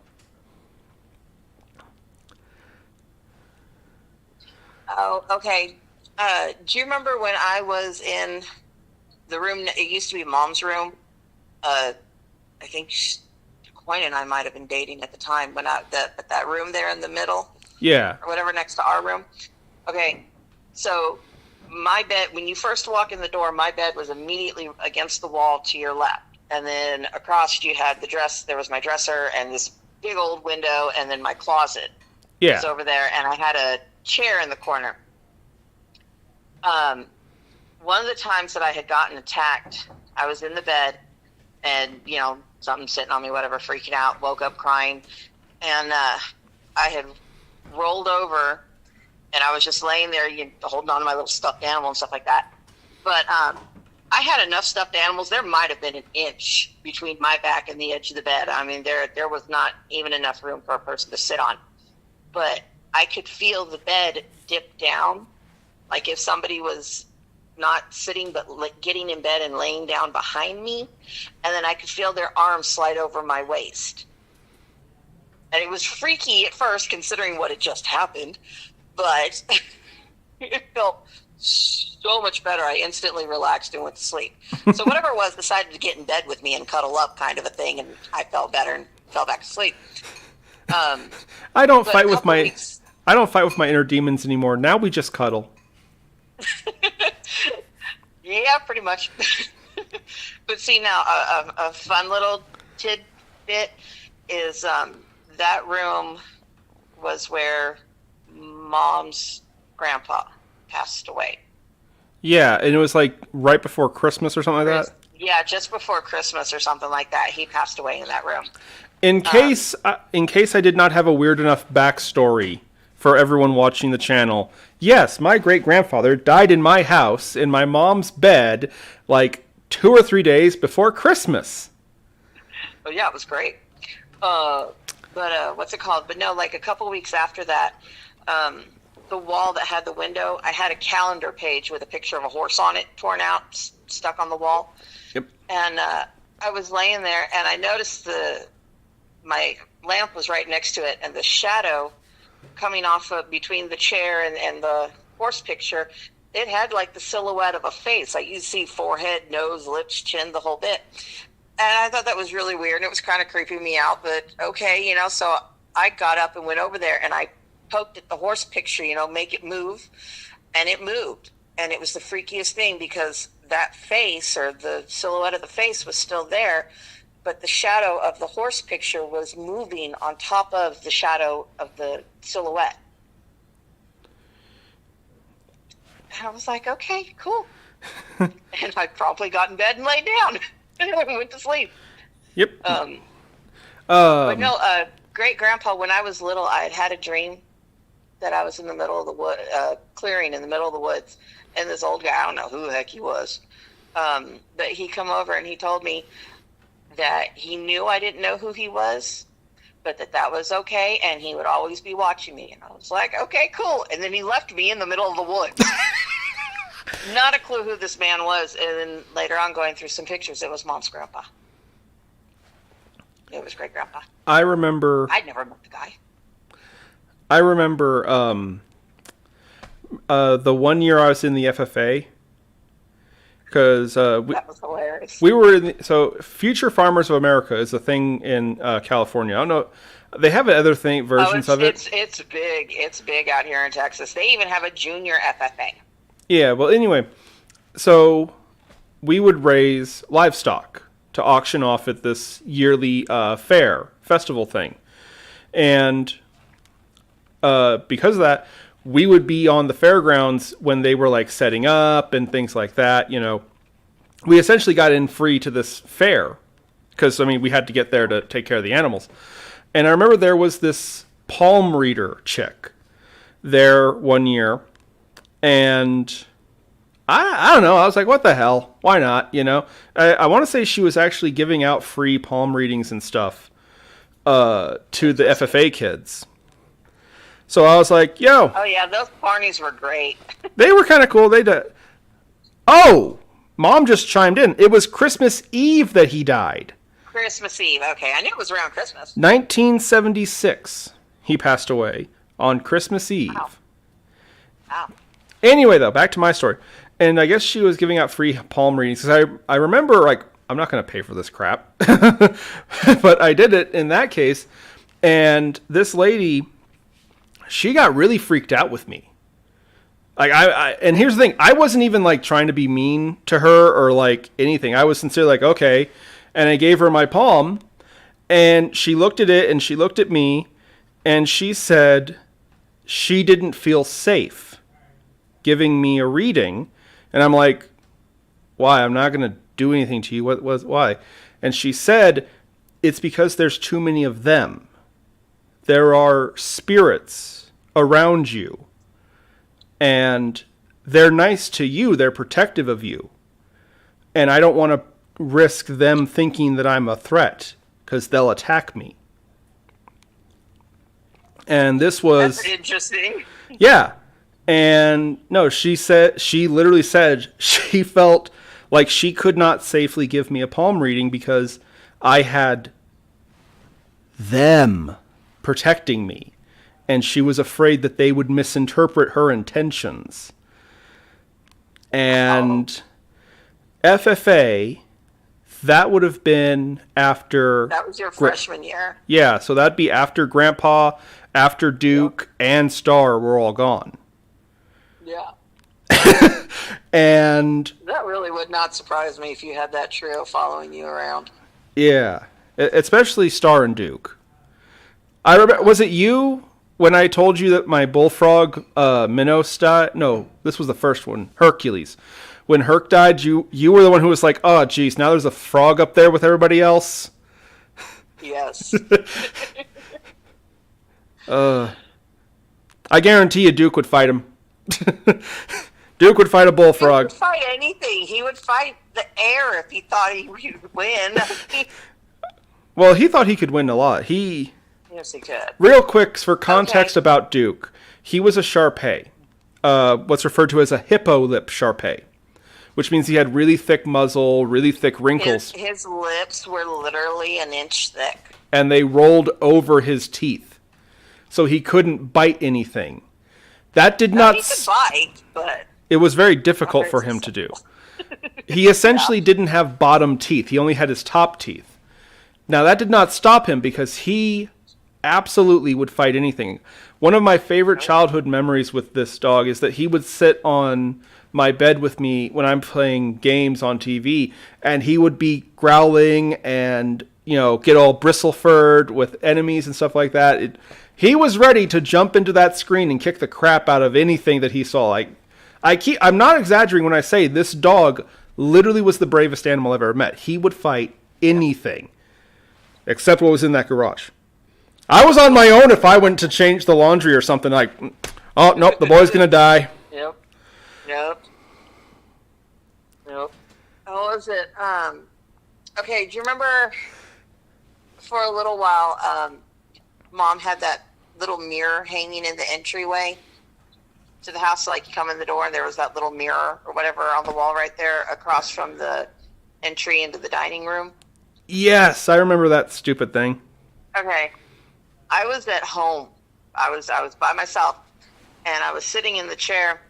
C: Oh, okay. Do you remember when I was in the room? It used to be Mom's room. I think Coyne and I might have been dating at the time when that room there in the middle.
A: Yeah.
C: Or whatever next to our room. Okay, so my bed, when you first walk in the door, my bed was immediately against the wall to your left. And then across you had there was my dresser and this big old window, and then my closet was over there, and I had a chair in the corner. One of the times that I had gotten attacked, I was in the bed, and, you know, something sitting on me, whatever, freaking out, woke up crying, and I had rolled over, and I was just laying there, holding on to my little stuffed animal and stuff like that. But I had enough stuffed animals. There might have been an inch between my back and the edge of the bed. I mean, there was not even enough room for a person to sit on. But I could feel the bed dip down, like if somebody was not sitting but getting in bed and laying down behind me, and then I could feel their arms slide over my waist. And it was freaky at first, considering what had just happened, but it felt so much better. I instantly relaxed and went to sleep. So whatever it was decided to get in bed with me and cuddle up, kind of a thing, and I felt better and fell back to sleep.
A: I don't fight with my inner demons anymore. Now we just cuddle.
C: Yeah, pretty much. But see, now a fun little tidbit is that room was where Mom's grandpa passed away.
A: Yeah, and it was like right before Christmas or something like that?
C: Yeah, just before Christmas or something like that. He passed away in that room.
A: In case I did not have a weird enough backstory for everyone watching the channel, yes, my great-grandfather died in my house, in my mom's bed, like 2 or 3 days before Christmas.
C: Oh, yeah, it was great. But what's it called? But no, like a couple weeks after that, the wall that had the window, I had a calendar page with a picture of a horse on it, torn out, stuck on the wall.
A: Yep.
C: And I was laying there, and I noticed my lamp was right next to it, and the shadow coming off of between the chair and the horse picture, it had like the silhouette of a face. Like you see forehead, nose, lips, chin, the whole bit. And I thought that was really weird, and it was kind of creeping me out, but okay, so I got up and went over there, and I poked at the horse picture, make it move, and it moved. And it was the freakiest thing, because that face, or the silhouette of the face, was still there, but the shadow of the horse picture was moving on top of the shadow of the silhouette. And I was like, okay, cool. And I promptly got in bed and laid down and went to sleep.
A: Yep.
C: But no, great grandpa, when I was little, I had a dream that I was in the middle of the wood, clearing in the middle of the woods, and this old guy, I don't know who the heck he was, but he come over and he told me that he knew I didn't know who he was, but that was okay, and he would always be watching me. And I was like, okay, cool. And then he left me in the middle of the woods. Not a clue who this man was. And then later on, going through some pictures, it was Mom's grandpa. It was great grandpa.
A: I remember.
C: I'd never met the guy.
A: I remember the one year I was in the FFA, because
C: that was hilarious.
A: we were in so Future Farmers of America is a thing in California. I don't know, they have other versions of it.
C: It's big. It's big out here in Texas. They even have a junior FFA.
A: Yeah. Well, anyway, so we would raise livestock to auction off at this yearly festival thing, and because of that, we would be on the fairgrounds when they were like setting up and things like that. You know, we essentially got in free to this fair because, I mean, we had to get there to take care of the animals. And I remember there was this palm reader chick there one year, and I don't know. I was like, what the hell? Why not? You know, I want to say she was actually giving out free palm readings and stuff to the FFA kids. So I was like, yo.
C: Oh, yeah, those parties were great.
A: They were kind of cool. They did. Oh, Mom just chimed in. It was Christmas Eve that he died.
C: Christmas Eve. Okay, I knew it was around Christmas.
A: 1976. He passed away on Christmas Eve.
C: Wow.
A: Anyway, though, back to my story. And I guess she was giving out free palm readings. Because I remember, like, I'm not going to pay for this crap. But I did it in that case. And this lady, she got really freaked out with me. Like, and here's the thing. I wasn't even, like, trying to be mean to her or, like, anything. I was sincerely like, okay. And I gave her my palm. And she looked at it and she looked at me. And she said she didn't feel safe giving me a reading. And I'm like, why? I'm not going to do anything to you. Why? And she said, it's because there's too many of them. There are spirits around you. And they're nice to you. They're protective of you. And I don't want to risk them thinking that I'm a threat because they'll attack me. And this was...
C: That's interesting.
A: Yeah. And no, she literally said she felt like she could not safely give me a palm reading because I had them protecting me. And she was afraid that they would misinterpret her intentions. And FFA, that would have been after...
C: That was your freshman year.
A: Yeah, so that'd be after Grandpa, after Duke, and Star were all gone.
C: Yeah.
A: And...
C: That really would not surprise me if you had that trio following you around.
A: Yeah, especially Star and Duke. I remember, was it you when I told you that my bullfrog Minos died? No, this was the first one, Hercules. When Herc died, you were the one who was like, oh, geez, now there's a frog up there with everybody else.
C: Yes.
A: I guarantee you Duke would fight him. Duke would fight a bullfrog.
C: He would fight anything. He would fight the air if he thought he would win.
A: Well, he thought he could win a lot.
C: Yes, he could.
A: Real quick, for context about Duke, he was a Shar-Pei, what's referred to as a hippo lip Shar-Pei, which means he had really thick muzzle, really thick wrinkles.
C: His lips were literally an inch thick.
A: And they rolled over his teeth, so he couldn't bite anything. That did not...
C: He could bite, but...
A: It was very difficult for him to do. He essentially didn't have bottom teeth. He only had his top teeth. Now, that did not stop him because he absolutely would fight anything. One of my favorite childhood memories with this dog is that he would sit on my bed with me when I'm playing games on TV, and he would be growling and, get all bristle-furred with enemies and stuff like that. He was ready to jump into that screen and kick the crap out of anything that he saw. I'm not exaggerating when I say this dog literally was the bravest animal I've ever met. He would fight anything except what was in that garage. I was on my own if I went to change the laundry or something. Like, oh, nope, the boy's going to die.
C: Yep. How was it? Okay, do you remember for a little while, Mom had that little mirror hanging in the entryway to the house? Like, you come in the door and there was that little mirror or whatever on the wall right there across from the entry into the dining room?
A: Yes, I remember that stupid thing.
C: Okay. I was at home. I was by myself, and I was sitting in the chair,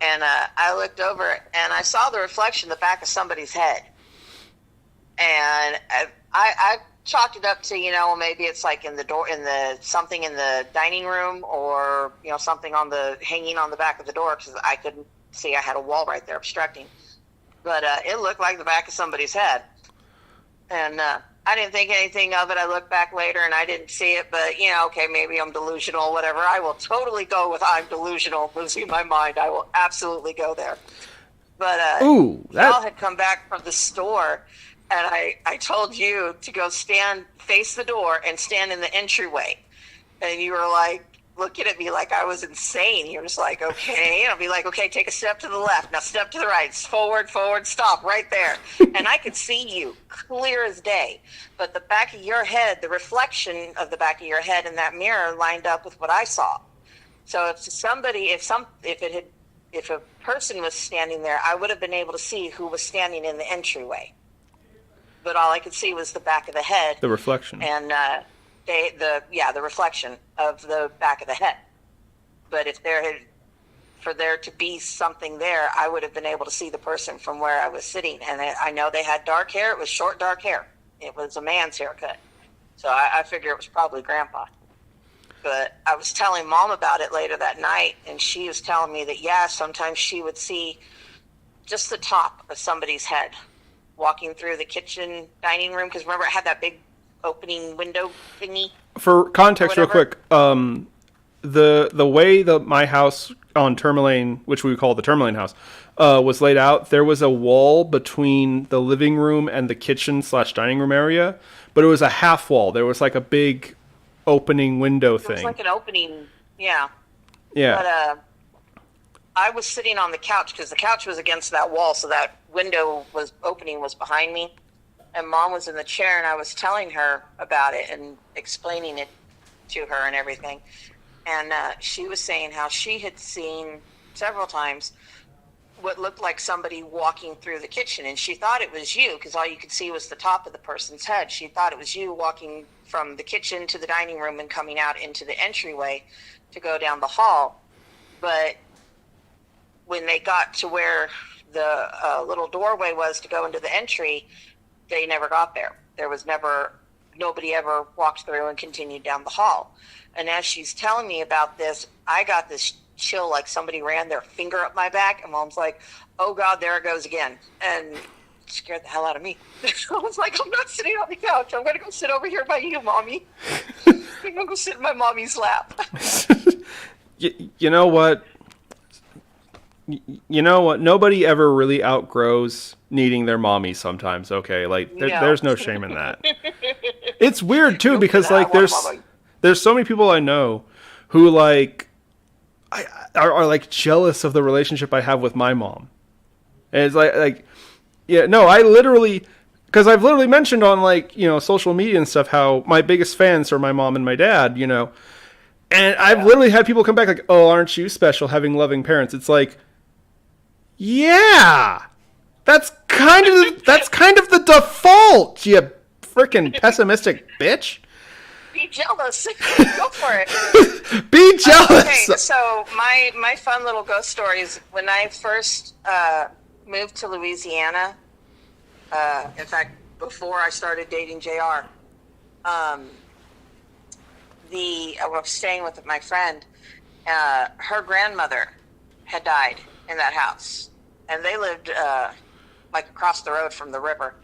C: and I looked over, and I saw the reflection in the back of somebody's head. And I chalked it up to, maybe it's like in the door, something in the dining room, or, something hanging on the back of the door, because I couldn't see. I had a wall right there obstructing. But it looked like the back of somebody's head. And I didn't think anything of it. I looked back later and I didn't see it, but, okay, maybe I'm delusional, whatever. I will totally go with I'm delusional, losing my mind. I will absolutely go there. But y'all had come back from the store, and I told you to go face the door and stand in the entryway. And you were like, looking at me like I was insane. You're just like, okay. And I'll be like, okay, take a step to the left. Now step to the right. Forward, stop right there. And I could see you clear as day. But the back of your head, the reflection of the back of your head in that mirror lined up with what I saw. So if a person was standing there, I would have been able to see who was standing in the entryway. But all I could see was the back of the head.
A: The reflection.
C: And the reflection of the back of the head. But if for there to be something there, I would have been able to see the person from where I was sitting. And I know they had dark hair. It was short, dark hair. It was a man's haircut. So I figure it was probably Grandpa. But I was telling Mom about it later that night, and she was telling me that, sometimes she would see just the top of somebody's head walking through the kitchen dining room. Because remember, it had that big opening window thingy.
A: For context, real quick, the way my house on Tourmaline, which we call the Tourmaline house, was laid out, there was a wall between the living room and the kitchen / dining room area, but it was a half wall. There was like a big opening window thing.
C: It was like an opening, yeah.
A: Yeah.
C: But I was sitting on the couch because the couch was against that wall, so that opening was behind me. And Mom was in the chair, and I was telling her about it and explaining it to her and everything. And she was saying how she had seen several times what looked like somebody walking through the kitchen. And she thought it was you, because all you could see was the top of the person's head. She thought it was you walking from the kitchen to the dining room and coming out into the entryway to go down the hall. But when they got to where the little doorway was to go into the entry, they never got there. Nobody ever walked through and continued down the hall. And as she's telling me about this, I got this chill, like somebody ran their finger up my back, and Mom's like, oh God, there it goes again. And it scared the hell out of me. I was like, I'm not sitting on the couch. I'm going to go sit over here by you, Mommy. I'm going to go sit in my mommy's lap.
A: You know what? Nobody ever really outgrows needing their mommy sometimes, okay? Like, there's no shame in that. It's weird, too, because, like, there's so many people I know who, like, are like, jealous of the relationship I have with my mom. And it's I literally... Because I've literally mentioned on, like, social media and stuff how my biggest fans are my mom and my dad, And I've literally had people come back like, oh, aren't you special having loving parents? It's like... Yeah, that's kind of the default, you freaking pessimistic bitch.
C: Be jealous. Go for it.
A: Be jealous.
C: Okay, so my fun little ghost story is when I first moved to Louisiana. In fact, before I started dating JR, I was staying with my friend. Her grandmother had died in that house, and they lived like across the road from the river.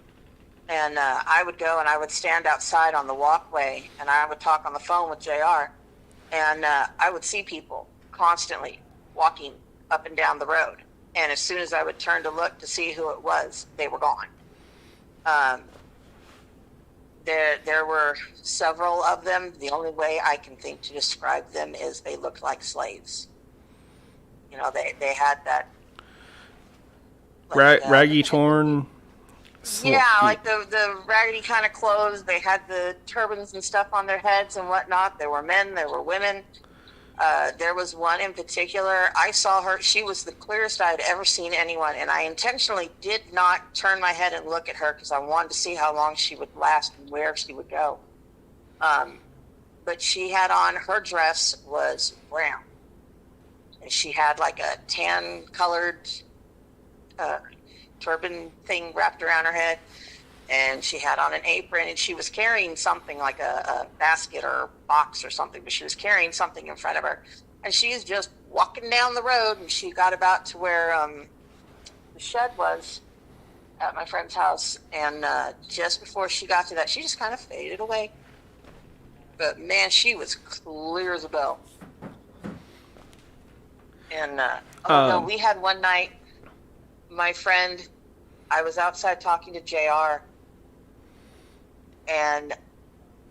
C: And I would go and I would stand outside on the walkway and I would talk on the phone with JR. And I would see people constantly walking up and down the road. And as soon as I would turn to look to see who it was, they were gone. There were several of them. The only way I can think to describe them is they looked like slaves. You know, they had that
A: Raggy, torn.
C: Yeah, like the raggedy kind of clothes. They had the turbans and stuff on their heads and whatnot. There were men, there were women. There was one in particular. I saw her. She was the clearest I had ever seen anyone, and I intentionally did not turn my head and look at her because I wanted to see how long she would last and where she would go. But she had on, her dress was brown. And she had like a tan-colored turban thing wrapped around her head, and she had on an apron, and she was carrying something like a basket or box or something, but she was carrying something in front of her, and she's just walking down the road, and she got about to where the shed was at my friend's house, and just before she got to that, she just kind of faded away. But man, she was clear as a bell. And no, we had one night, my friend, I was outside talking to JR, and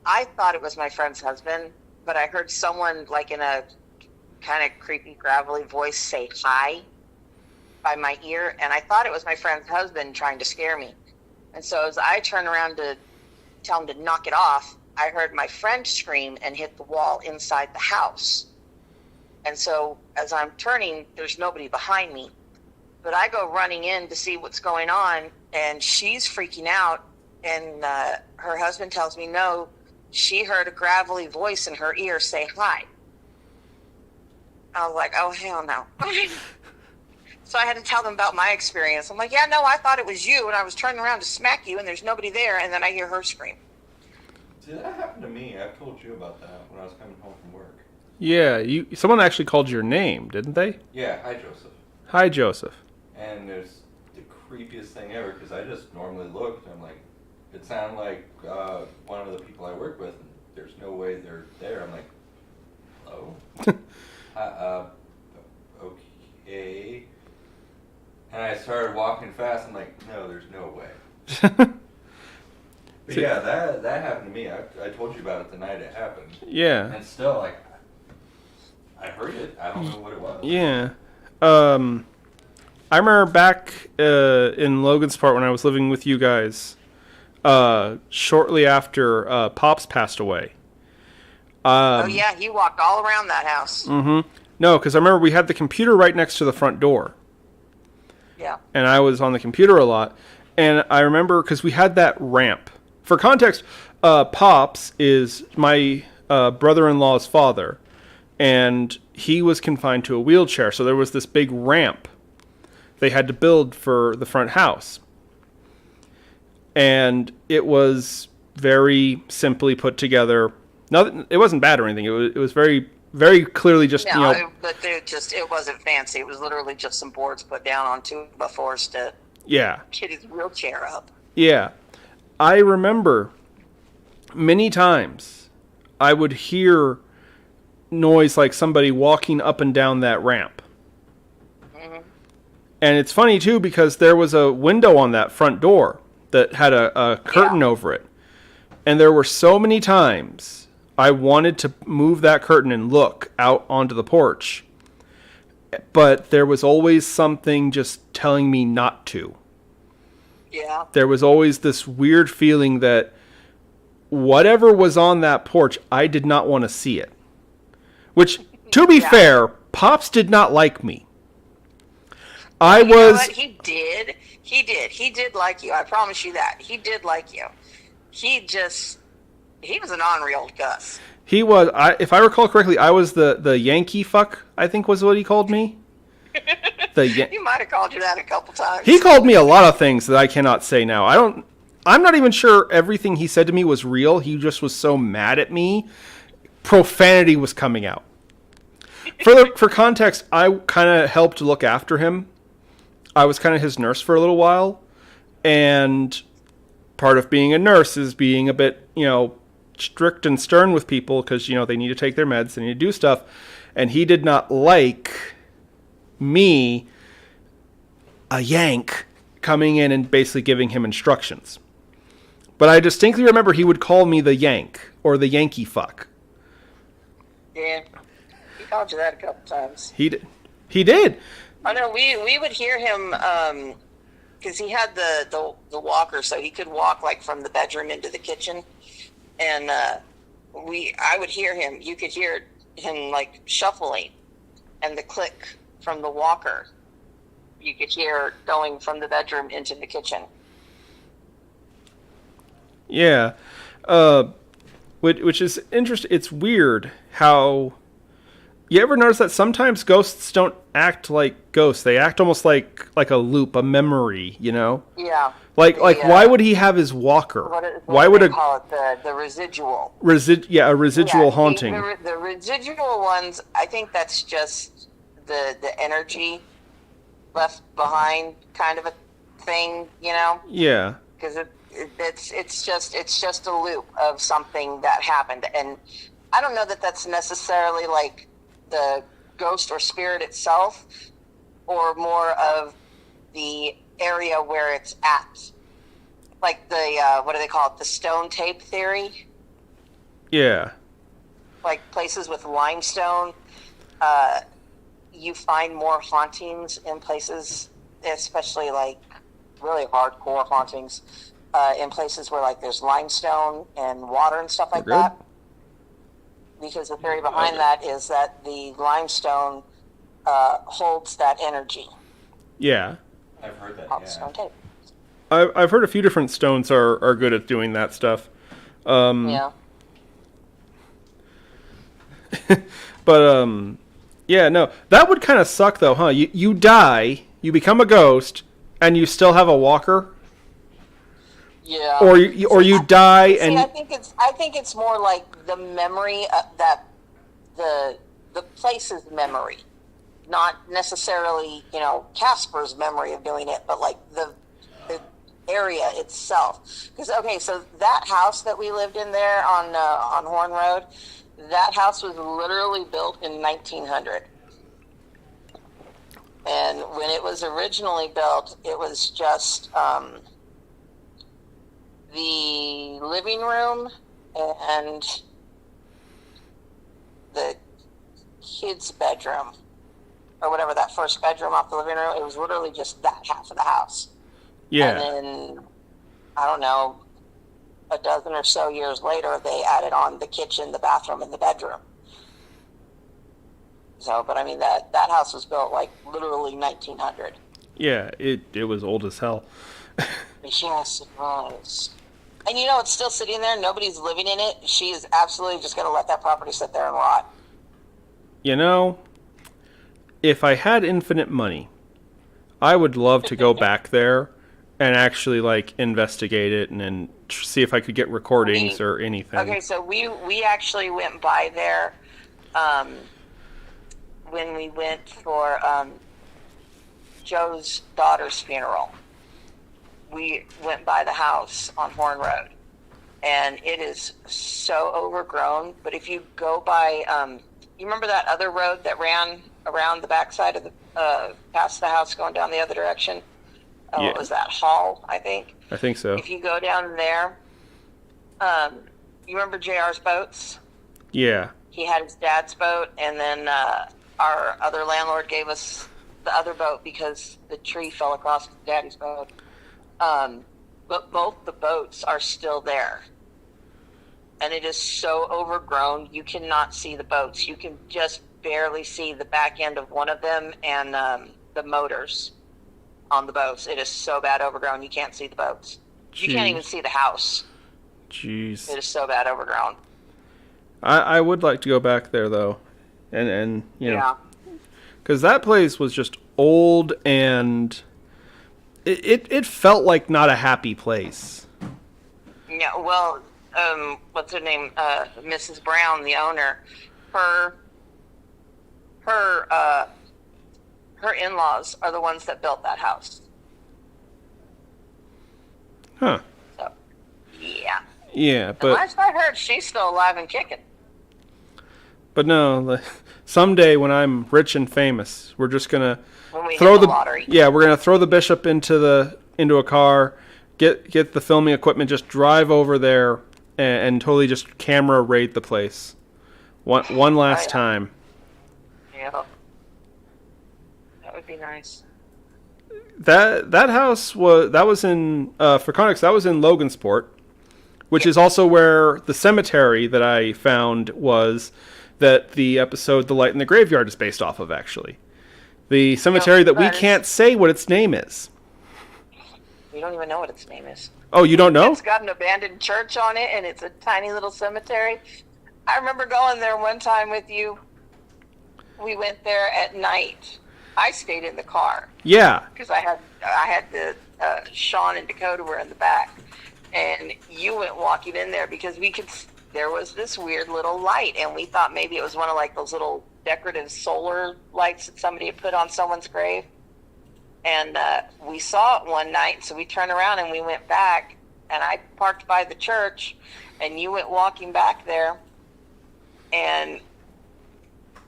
C: I thought it was my friend's husband, but I heard someone like in a kind of creepy, gravelly voice say hi by my ear, and I thought it was my friend's husband trying to scare me. And so as I turned around to tell him to knock it off, I heard my friend scream and hit the wall inside the house. And so as I'm turning, there's nobody behind me. But I go running in to see what's going on, and she's freaking out. And her husband tells me, no, she heard a gravelly voice in her ear say hi. I was like, oh, hell no. So I had to tell them about my experience. I'm like, yeah, no, I thought it was you, and I was turning around to smack you, and there's nobody there, and then I hear her scream.
B: See, that happened to me. I've told you about that when I was coming home from work.
A: Yeah, someone actually called your name, didn't they?
B: Yeah, hi, Joseph.
A: Hi, Joseph.
B: And there's the creepiest thing ever, because I just normally looked, and I'm like, it sounded like one of the people I work with, and there's no way they're there. I'm like, hello? Okay. And I started walking fast. I'm like, no, there's no way. But yeah, that happened to me. I told you about it the night it happened.
A: Yeah.
B: And still, like, I heard it. I don't know what it was.
A: Yeah. I remember back in Logan's Part when I was living with you guys, shortly after Pops passed away.
C: Oh, yeah, he walked all around that house.
A: Mm-hmm. No, because I remember we had the computer right next to the front door.
C: Yeah.
A: And I was on the computer a lot. And I remember, because we had that ramp. For context, Pops is my brother-in-law's father. And he was confined to a wheelchair. So there was this big ramp they had to build for the front house. And it was very simply put together. Nothing, it wasn't bad or anything. It was very, very clearly just,
C: No, but it wasn't fancy. It was literally just some boards put down on 2x4s to get his wheelchair up.
A: Yeah. I remember many times I would hear noise like somebody walking up and down that ramp.
C: Mm-hmm.
A: And it's funny, too, because there was a window on that front door that had a curtain over it. And there were so many times I wanted to move that curtain and look out onto the porch. But there was always something just telling me not to.
C: Yeah.
A: There was always this weird feeling that whatever was on that porch, I did not want to see it. Which, to be fair, Pops did not like me.
C: You know what? He did. He did like you. I promise you that. He did like you. He was an ornery old Gus.
A: He was, if I recall correctly, I was the Yankee fuck, I think was what he called me.
C: He might have called you that a couple times.
A: He called me a lot of things that I cannot say now. I'm not even sure everything he said to me was real. He just was so mad at me. Profanity was coming out. For context, I kind of helped look after him. I was kind of his nurse for a little while. And part of being a nurse is being a bit, strict and stern with people because, they need to take their meds, they need to do stuff. And he did not like me, a Yank, coming in and basically giving him instructions. But I distinctly remember he would call me the Yank or the Yankee fuck.
C: Yeah, he called you that a couple times.
A: He did. He did.
C: I know we would hear him because he had the walker, so he could walk like from the bedroom into the kitchen, and I would hear him. You could hear him like shuffling, and the click from the walker. You could hear going from the bedroom into the kitchen.
A: Yeah, which is interesting. It's weird how. You ever notice that sometimes ghosts don't act like ghosts? They act almost like a loop, a memory,
C: Yeah.
A: Like why would he have his walker?
C: Why would they call it the residual?
A: A residual haunting.
C: The residual ones, I think that's just the energy left behind kind of a thing,
A: Yeah.
C: Because it's just a loop of something that happened, and I don't know that that's necessarily like the ghost or spirit itself, or more of the area where it's at, like the what do they call it, the stone tape theory.
A: Yeah,
C: like places with limestone, you find more hauntings in places, especially like really hardcore hauntings, in places where like there's limestone and water and stuff like that. Because the theory behind that is that the limestone holds that energy.
A: Yeah.
B: I've heard that,
C: Stone tape.
A: I've heard a few different stones are good at doing that stuff.
C: Yeah.
A: But, yeah, no. That would kind of suck, though, huh? You die, you become a ghost, and you still have a walker?
C: Yeah.
A: Or you die and...
C: See, I think it's more like the memory that the place's memory, not necessarily Casper's memory of doing it, but like the area itself. Because so that house that we lived in there on Horn Road, that house was literally built in 1900. And when it was originally built, it was just the living room and the kids' bedroom, or whatever, that first bedroom off the living room. It was literally just that half of the house.
A: Yeah.
C: And then, I don't know, a dozen or so years later, they added on the kitchen, the bathroom, and the bedroom. So, but I mean, that house was built like literally 1900.
A: Yeah, it was old as hell.
C: Yes, it was. And it's still sitting there. Nobody's living in it. She is absolutely just going to let that property sit there and rot.
A: If I had infinite money, I would love to go back there and actually investigate it and see if I could get recordings or anything.
C: Okay, so we actually went by there when we went for Joe's daughter's funeral. We went by the house on Horn Road, and it is so overgrown. But if you go by, you remember that other road that ran around the backside of the, past the house going down the other direction?
A: Yeah.
C: What was that, Hall, I think?
A: I think so.
C: If you go down there, you remember JR's boats?
A: Yeah.
C: He had his dad's boat, and then our other landlord gave us the other boat because the tree fell across Daddy's boat. But both the boats are still there. And it is so overgrown, you cannot see the boats. You can just barely see the back end of one of them and the motors on the boats. It is so bad overgrown, you can't see the boats. You can't even see the house.
A: Jeez.
C: It is so bad overgrown.
A: I would like to go back there, though. And
C: Yeah.
A: Because that place was just old and... It felt like not a happy place.
C: Yeah, well, what's her name? Mrs. Brown, the owner. Her in-laws are the ones that built that house.
A: Huh.
C: So,
A: Yeah,
C: And
A: but
C: last I heard, she's still alive and kicking.
A: no, someday when I'm rich and famous, we're just gonna
C: When we
A: throw
C: hit the
A: the
C: lottery.
A: yeah, we're gonna throw the bishop into a car, get the filming equipment, just drive over there and totally just camera raid the place, one last time.
C: Yeah. That would be nice.
A: That house was in for context, that was in Logansport, which is also where the cemetery that I found was, that the episode "The Light in the Graveyard" is based off of. Actually, the cemetery that we can't say what its name is.
C: We don't even know what its name is.
A: Oh, you don't know?
C: It's got an abandoned church on it, and it's a tiny little cemetery. I remember going there one time with you. We went there at night. I stayed in the car.
A: Yeah.
C: Because I had the Sean and Dakota were in the back, and you went walking in there because there was this weird little light, and we thought maybe it was one of like those little decorative solar lights that somebody had put on someone's grave. And we saw it one night, so we turned around and we went back, and I parked by the church, and you went walking back there, and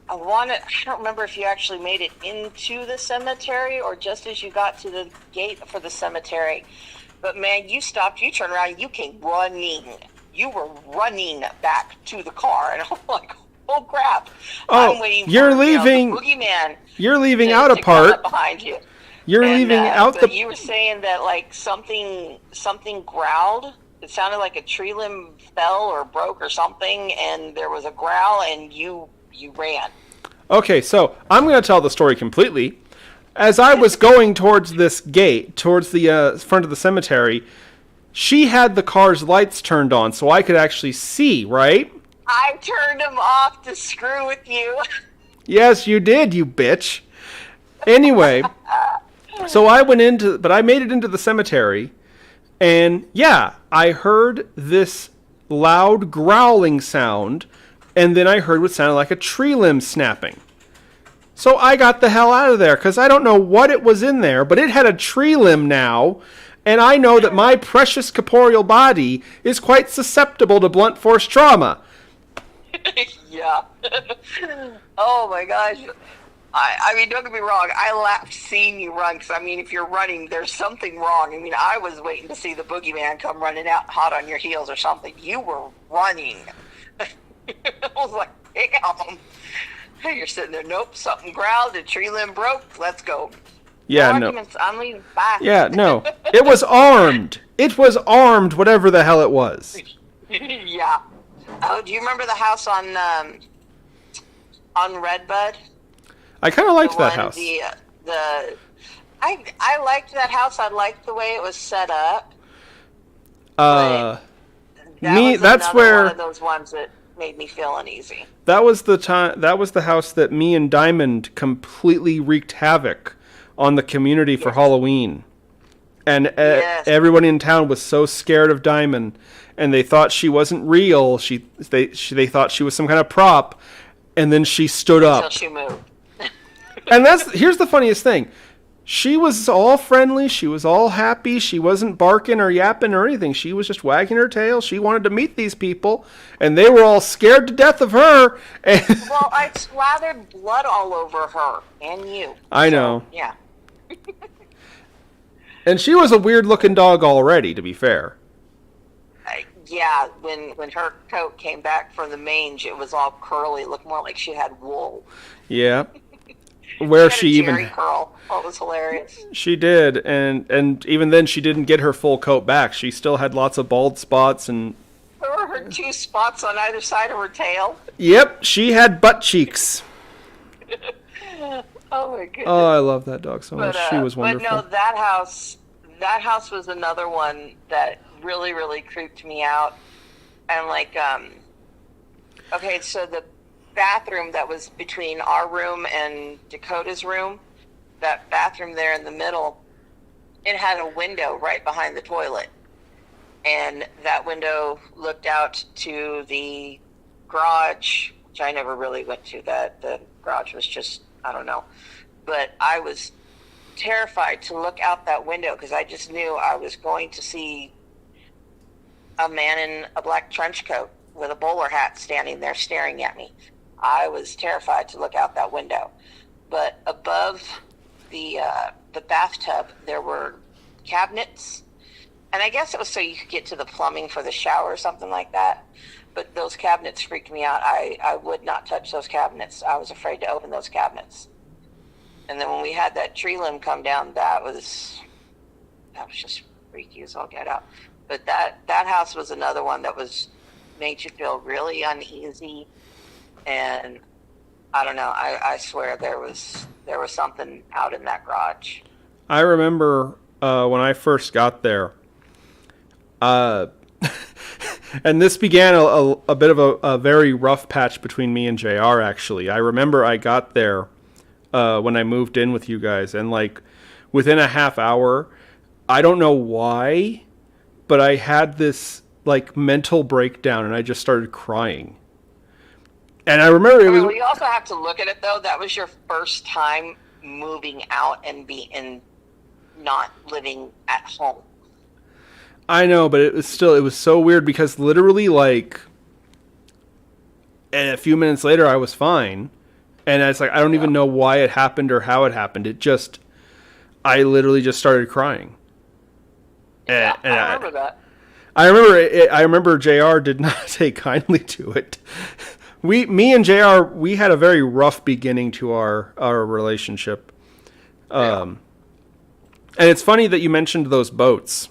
C: I don't remember if you actually made it into the cemetery or just as you got to the gate for the cemetery. But man, you stopped, you turned around, you came running. You were running back to the car, and I'm like, oh crap.
A: Oh,
C: I'm waiting
A: you're
C: for,
A: leaving.
C: the boogeyman
A: You're leaving
C: to
A: out a
C: come
A: part.
C: up behind you.
A: You're leaving out
C: but
A: the.
C: you were saying that like something growled. It sounded like a tree limb fell or broke or something, and there was a growl, and you ran.
A: Okay, so I'm going to tell the story completely. As I was going towards this gate, towards the front of the cemetery, she had the car's lights turned on, so I could actually see. Right?
C: I turned them off to screw with you.
A: Yes, you did, you bitch. Anyway, so I made it into the cemetery, and yeah, I heard this loud growling sound, and then I heard what sounded like a tree limb snapping. So I got the hell out of there, because I don't know what it was in there, but it had a tree limb now, and I know that my precious corporeal body is quite susceptible to blunt force trauma.
C: Yeah. Oh my gosh. I mean, don't get me wrong. I laughed seeing you run because, I mean, if you're running, there's something wrong. I mean, I was waiting to see the boogeyman come running out hot on your heels or something. You were running. I was like, damn. You're sitting there, nope, something growled, a tree limb broke, let's go.
A: Yeah,
C: no
A: no.
C: arguments, I'm leaving, bye.
A: Yeah, no. It was armed. It was armed, whatever the hell it was.
C: Yeah. Oh, do you remember the house on Redbud?
A: I kind of liked
C: The
A: that
C: one-
A: house.
C: I liked that house. I liked the way it was set up.
A: Uh,
C: That
A: me.
C: was
A: That's
C: another
A: where.
C: one of those ones that made me feel uneasy.
A: That was the time. That was the house that me and Diamond completely wreaked havoc on the community for Halloween, and
C: Yes.
A: everyone in town was so scared of Diamond, and they thought she wasn't real. They thought she was some kind of prop, and then she stood
C: Until
A: up.
C: she moved.
A: And here's the funniest thing. She was all friendly. She was all happy. She wasn't barking or yapping or anything. She was just wagging her tail. She wanted to meet these people, and they were all scared to death of her. And
C: Well, I slathered blood all over her and you.
A: I know.
C: Yeah.
A: And she was a weird-looking dog already, to be fair.
C: Yeah, when her coat came back from the mange, it was all curly. It looked more like she had wool.
A: Yeah. Where
C: She
A: she
C: had a
A: even...
C: Jerry curl. Oh, it was hilarious.
A: She did, and even then she didn't get her full coat back. She still had lots of bald spots, and...
C: There were her two spots on either side of her tail.
A: Yep, she had butt cheeks.
C: Oh my goodness.
A: Oh, I love that dog so much. She was wonderful.
C: But no, that house was another one that really, really creeped me out. And like, okay, so the bathroom that was between our room and Dakota's room, that bathroom there in the middle, it had a window right behind the toilet. And that window looked out to the garage, which I never really went to. The garage was just, I don't know. But I was terrified to look out that window because I just knew I was going to see a man in a black trench coat with a bowler hat standing there staring at me. I was terrified to look out that window. But above the bathtub, there were cabinets. And I guess it was so you could get to the plumbing for the shower or something like that. But those cabinets freaked me out. I would not touch those cabinets. I was afraid to open those cabinets. And then when we had that tree limb come down, that was just freaky as all get out. But that house was another one that made you feel really uneasy. And I don't know. I swear there was something out in that garage.
A: I remember when I first got there. And this began a bit of a very rough patch between me and JR, actually. I remember I got there when I moved in with you guys, and like within a half hour, I don't know why, but I had this like mental breakdown and I just started crying. And I remember it was...
C: Well, you also have to look at it, though. That was your first time moving out and not living at home.
A: I know, but it was so weird because literally, like, and a few minutes later, I was fine. And it's like, I don't even know why it happened or how it happened. I literally just started crying.
C: Yeah, and I remember that.
A: I remember JR did not take kindly to it. Me and JR, we had a very rough beginning to our relationship. And it's funny that you mentioned those boats.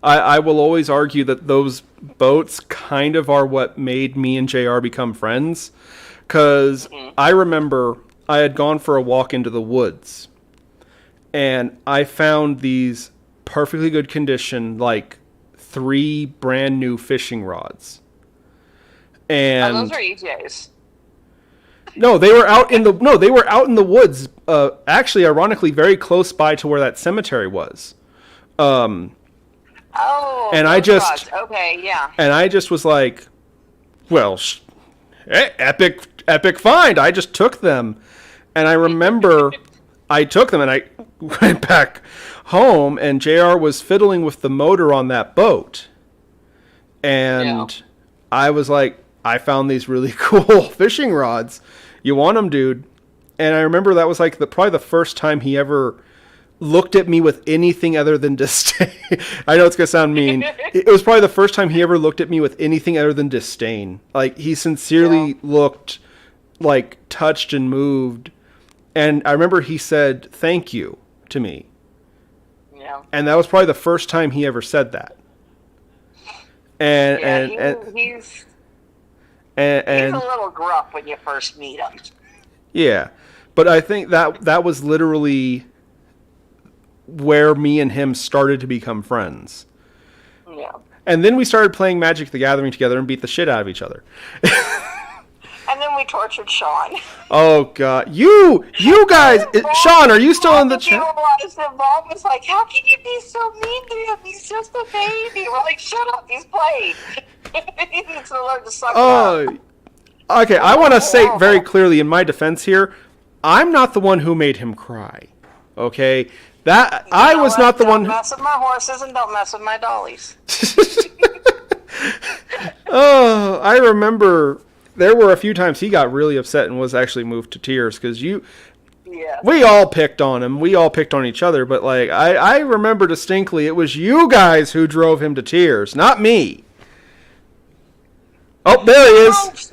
A: I will always argue that those boats kind of are what made me and JR become friends. Because I remember I had gone for a walk into the woods. And I found these perfectly good condition, like 3 brand new fishing rods. And
C: those are EJ's.
A: No, they were out in the woods. Actually, ironically, very close by to where that cemetery was. And I just
C: okay, yeah.
A: And I just was like, well, epic find. I just took them, and I remember I took them and I went back home, and JR was fiddling with the motor on that boat, and I was like, I found these really cool fishing rods. You want them, dude? And I remember that was like probably the first time he ever looked at me with anything other than disdain. I know it's going to sound mean. It was probably the first time he ever looked at me with anything other than disdain. Like, he sincerely looked, like, touched and moved. And I remember he said, "Thank you," to me.
C: Yeah.
A: And that was probably the first time he ever said that.
C: He's a little gruff when you first meet him.
A: Yeah. But I think that was literally where me and him started to become friends.
C: Yeah.
A: And then we started playing Magic the Gathering together and beat the shit out of each other.
C: And then we tortured Sean.
A: Oh, God. You guys... Sean, are you still in the chat?
C: Bob was like, how can you be so mean to him? He's just a baby. We're like, shut up. He's playing. He needs to learn to suck up.
A: Okay, I want to say very clearly in my defense here, I'm not the one who made him cry. Okay? I was not the one who...
C: Don't mess with my horses and don't mess with my dollies.
A: Oh, I remember there were a few times he got really upset and was actually moved to tears because we all picked on him. We all picked on each other, but like I remember distinctly it was you guys who drove him to tears, not me. Oh, there he is.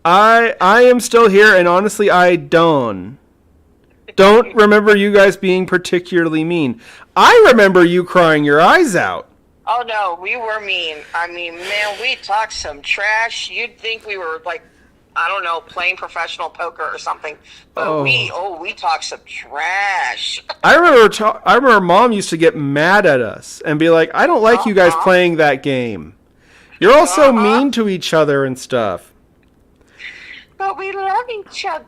A: I am still here, and honestly, I don't remember you guys being particularly mean. I remember you crying your eyes out.
C: Oh, no, we were mean. I mean, man, we talked some trash. You'd think we were, like, I don't know, playing professional poker or something. But we talked some trash. I
A: remember Mom used to get mad at us and be like, I don't like you guys playing that game. You're all so mean to each other and stuff.
C: But we love each other.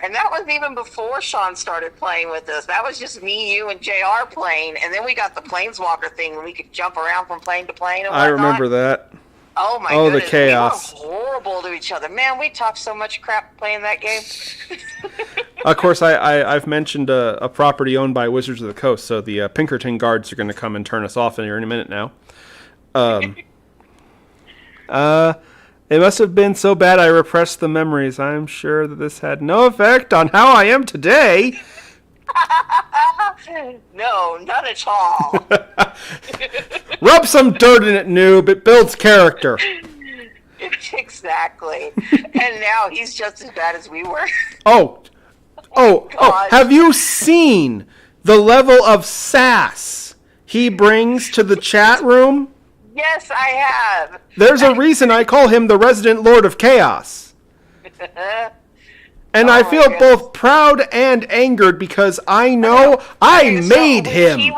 C: And that was even before Sean started playing with us. That was just me, you, and JR playing. And then we got the Planeswalker thing where we could jump around from plane to plane and whatnot.
A: I remember that.
C: Oh, my goodness.
A: The chaos.
C: We were horrible to each other. Man, we talked so much crap playing that game.
A: Of course, I've mentioned a property owned by Wizards of the Coast, so the Pinkerton guards are going to come and turn us off here in a minute now. Um, it must have been so bad I repressed the memories. I'm sure that this had no effect on how I am today.
C: No, not at all.
A: Rub some dirt in it, noob. It builds character.
C: Exactly. And now he's just as bad as we were.
A: Oh,
C: God.
A: have you seen the level of sass he brings to the chat room?
C: Yes, I have.
A: There's a reason I call him the resident Lord of Chaos. And I
C: my
A: feel
C: goodness.
A: both proud and angered because I know I made him.
C: He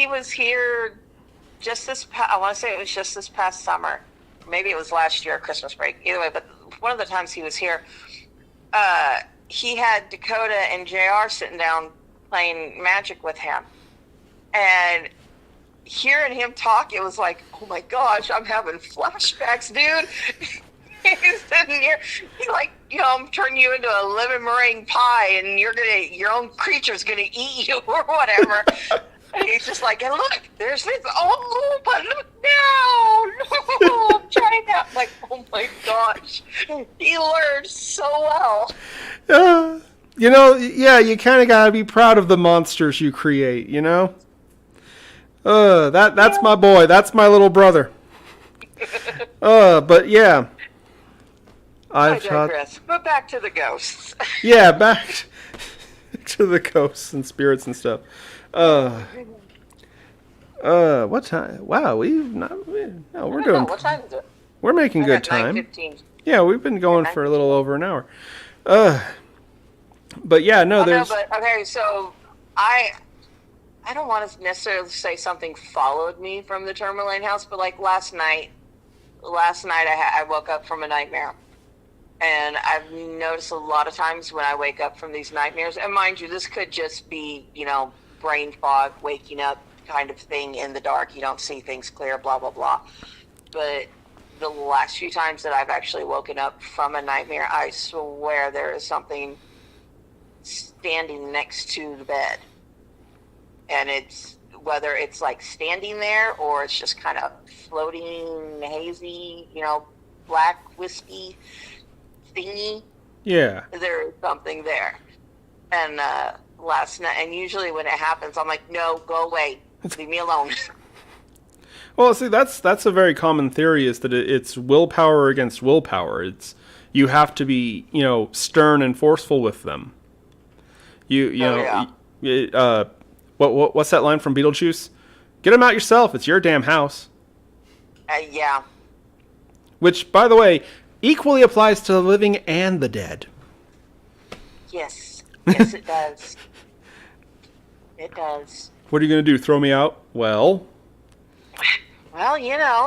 C: was here just this. I want to say it was just this past summer. Maybe it was last year, Christmas break. Either way, but one of the times he was here, he had Dakota and JR sitting down playing Magic with him, and hearing him talk, it was like, oh my gosh, I'm having flashbacks, dude. He's sitting here, he's like, I'm turning you into a living meringue pie, and your own creature's gonna eat you or whatever. And he's just like, and look, there's this. Oh, but look now, no, I'm trying that. I'm like, oh my gosh, he learned so well.
A: You kind of gotta be proud of the monsters you create, That's my boy. That's my little brother. But yeah.
C: I digress. But back to the ghosts.
A: Yeah, back to the ghosts and spirits and stuff. What time? Wow, we're doing.
C: What time is it?
A: We're making
C: I
A: good
C: got
A: time.
C: 9:15.
A: Yeah, we've been going for a little over an hour. But yeah, no, there's.
C: No, but okay, so I don't want to necessarily say something followed me from the Tourmaline house, but like last night I woke up from a nightmare. And I've noticed a lot of times when I wake up from these nightmares, and mind you, this could just be, brain fog, waking up kind of thing in the dark. You don't see things clear, blah, blah, blah. But the last few times that I've actually woken up from a nightmare, I swear there is something standing next to the bed. And it's, whether it's like standing there or it's just kind of floating, hazy, black, wispy thingy.
A: Yeah.
C: There is something there. And last night, and usually when it happens, I'm like, no, go away. Leave me alone.
A: Well, see, that's a very common theory, is that it's willpower against willpower. It's you have to be, stern and forceful with them. What's that line from Beetlejuice? Get them out yourself. It's your damn house.
C: Yeah.
A: Which, by the way, equally applies to the living and the dead.
C: Yes. Yes, it does. It does.
A: What are you going to do? Throw me out? Well,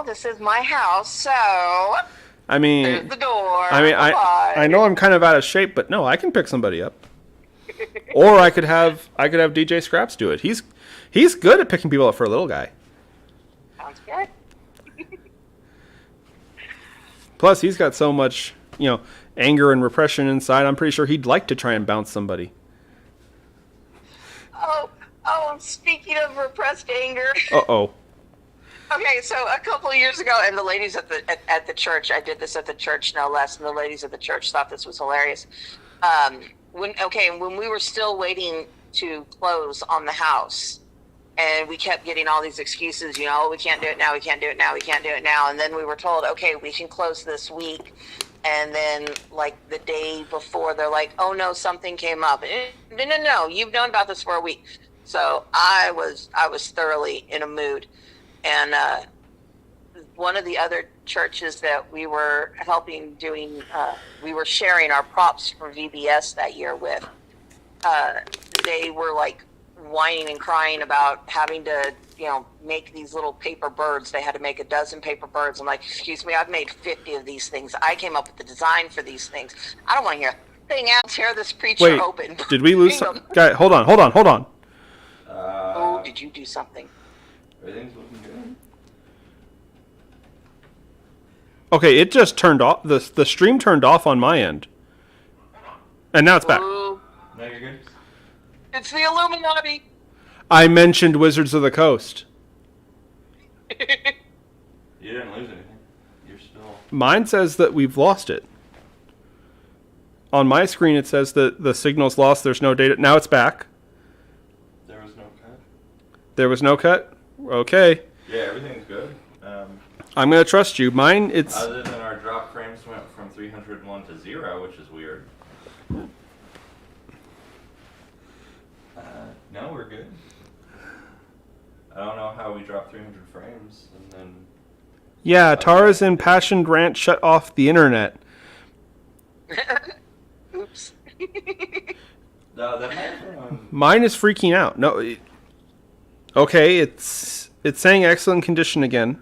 C: this is my house, so
A: I mean,
C: there's the door.
A: I know I'm kind of out of shape, but no, I can pick somebody up. Or I could have DJ Scraps do it. He's good at picking people up for a little guy.
C: Sounds good.
A: Plus, he's got so much, anger and repression inside. I'm pretty sure he'd like to try and bounce somebody.
C: Oh, speaking of repressed anger.
A: Uh-oh.
C: Okay, so a couple of years ago, and the ladies at the church, I did this at the church no less, and the ladies at the church thought this was hilarious. When we were still waiting to close on the house, and we kept getting all these excuses, we can't do it now, we can't do it now, we can't do it now, and then we were told, okay, we can close this week, and then like the day before, they're like, oh no, something came up. No, you've known about this for a week. So I was thoroughly in a mood, and one of the other churches that we were helping we were sharing our props for VBS that year with, they were like whining and crying about having to, make these little paper birds. They had to make a dozen paper birds. I'm like, excuse me, I've made 50 of these things. I came up with the design for these things. I don't want to hear a thing out. Tear this preacher open.
A: Did we lose some? Guy, hold on.
C: Oh, did you do something?
B: Everything's looking good.
A: Okay, it just turned off. The stream turned off on my end. And now it's back.
C: Ooh,
B: No, you're good.
C: it's the Illuminati.
A: I mentioned Wizards of the Coast.
B: You didn't lose anything. You're still...
A: Mine says that we've lost it. On my screen, it says that the signal's lost. There's no data. Now it's back.
B: There was no cut?
A: There was no cut? Okay.
B: Yeah, everything's good.
A: I'm going to trust you. Mine, it's...
B: Other than our drop frames went from 301 to 0, which is weird. No, we're good. I don't know how we dropped 300 frames and then...
A: Yeah, Tara's impassioned rant shut off the internet.
C: Oops.
B: No, that happened on...
A: Mine is freaking out. No. Okay, it's saying excellent condition again.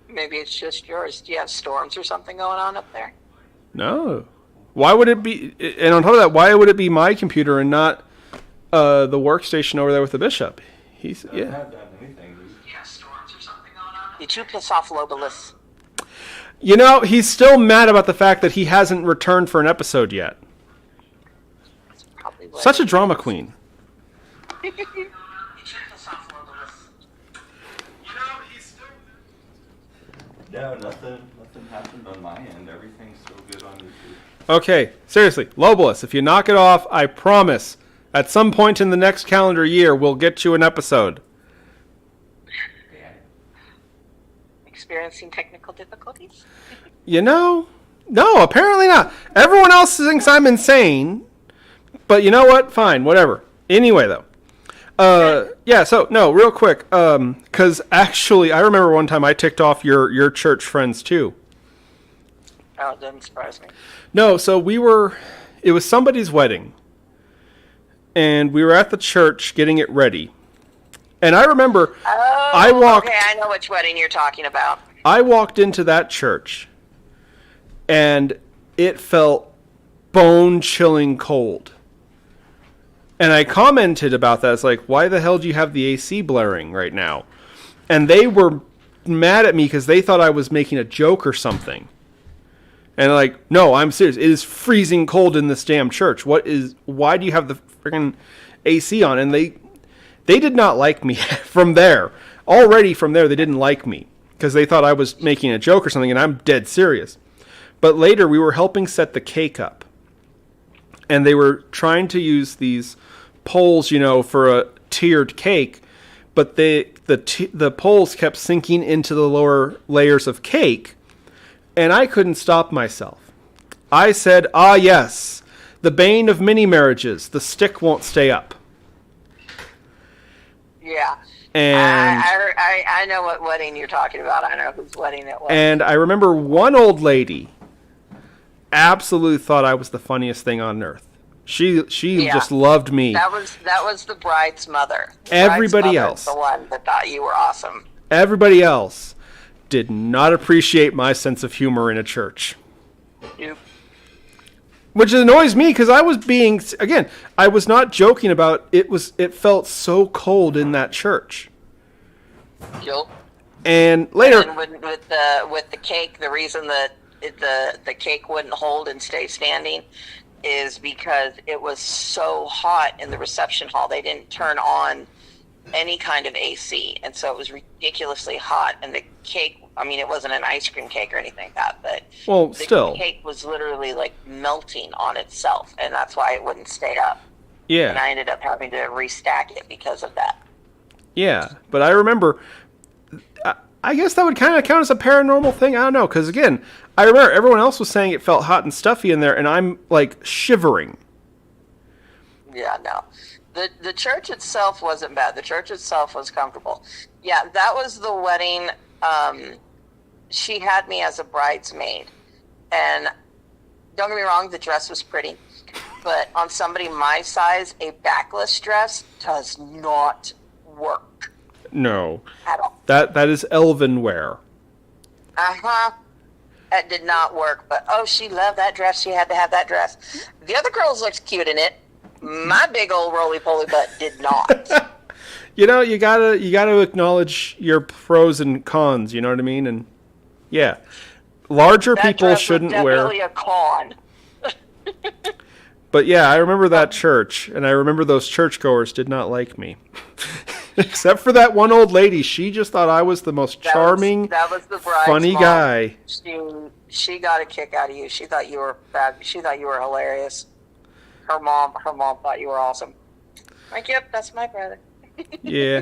C: Maybe it's just yours. Do you have storms or something going on up there?
A: No. Why would it be... And on top of that, why would it be my computer and not the workstation over there with the bishop? He's...
B: I
A: Yeah.
B: haven't done anything, dude.
C: You have storms or something going on? Did you piss off Lobalus?
A: You know, he's still mad about the fact that he hasn't returned for an episode yet.
C: Probably what.
A: Such a drama queen.
C: Did you piss off Lobalus?
B: No, nothing happened on my end. Everything's still good on YouTube.
A: Okay, seriously, Lobolus, if you knock it off, I promise, at some point in the next calendar year, we'll get you an episode.
B: Yeah.
C: Experiencing technical difficulties?
A: You know? No, apparently not. Everyone else thinks I'm insane, but you know what? Fine, whatever. Anyway, though. Yeah, so, no, real quick, because actually, I remember one time I ticked off your church friends, too.
C: Oh, it doesn't surprise me.
A: No, so it was somebody's wedding, and we were at the church getting it ready. And I remember,
C: Oh, okay, I know which wedding you're talking about.
A: I walked into that church, and it felt bone-chilling cold. And I commented about that. It's like, why the hell do you have the AC blaring right now? And they were mad at me because they thought I was making a joke or something. And like, no, I'm serious. It is freezing cold in this damn church. Why do you have the freaking AC on? And they did not like me from there. Already from there, they didn't like me because they thought I was making a joke or something, and I'm dead serious. But later, we were helping set the cake up. And they were trying to use these poles, for a tiered cake, but the poles kept sinking into the lower layers of cake, and I couldn't stop myself. I said, "Ah, yes, the bane of many marriages, the stick won't stay up."
C: Yeah.
A: And
C: I know what wedding you're talking about. I know whose wedding it was.
A: And I remember one old lady absolutely thought I was the funniest thing on earth. She just loved me.
C: That was the bride's mother.
A: Everybody
C: bride's
A: else.
C: mother, the one that thought you were awesome.
A: Everybody else did not appreciate my sense of humor in a church.
C: Nope.
A: Which annoys me because I was not joking about it. It felt so cold in that church.
C: Yep.
A: And later,
C: And with the cake, the reason that the cake wouldn't hold and stay standing is because it was so hot in the reception hall. They didn't turn on any kind of AC, and so it was ridiculously hot. And the cake, it wasn't an ice cream cake or anything like that, but the cake was literally like melting on itself, and that's why it wouldn't stay up.
A: Yeah.
C: And I ended up having to restack it because of that.
A: Yeah, but I remember, I guess that would kind of count as a paranormal thing. I don't know, because again, I remember everyone else was saying it felt hot and stuffy in there, and I'm like shivering.
C: Yeah, no. The church itself wasn't bad. The church itself was comfortable. Yeah, that was the wedding. She had me as a bridesmaid. And don't get me wrong, the dress was pretty. But on somebody my size, a backless dress does not work.
A: No.
C: At all.
A: That is elven wear.
C: Uh-huh. That did not work. But, she loved that dress. She had to have that dress. The other girls looked cute in it. My big old roly-poly butt did not.
A: You gotta acknowledge your pros and cons. You know what I mean? And yeah, larger
C: That
A: people
C: dress
A: shouldn't
C: was
A: wear.
C: definitely a con.
A: But yeah, I remember that church, and I remember those churchgoers did not like me. Except for that one old lady. She just thought I was the most charming,
C: that was the bride's
A: funny
C: mom.
A: guy.
C: She got a kick out of you. She thought you were fab. She thought you were hilarious. Her mom thought you were awesome. Like, yep, that's my brother.
A: Yeah.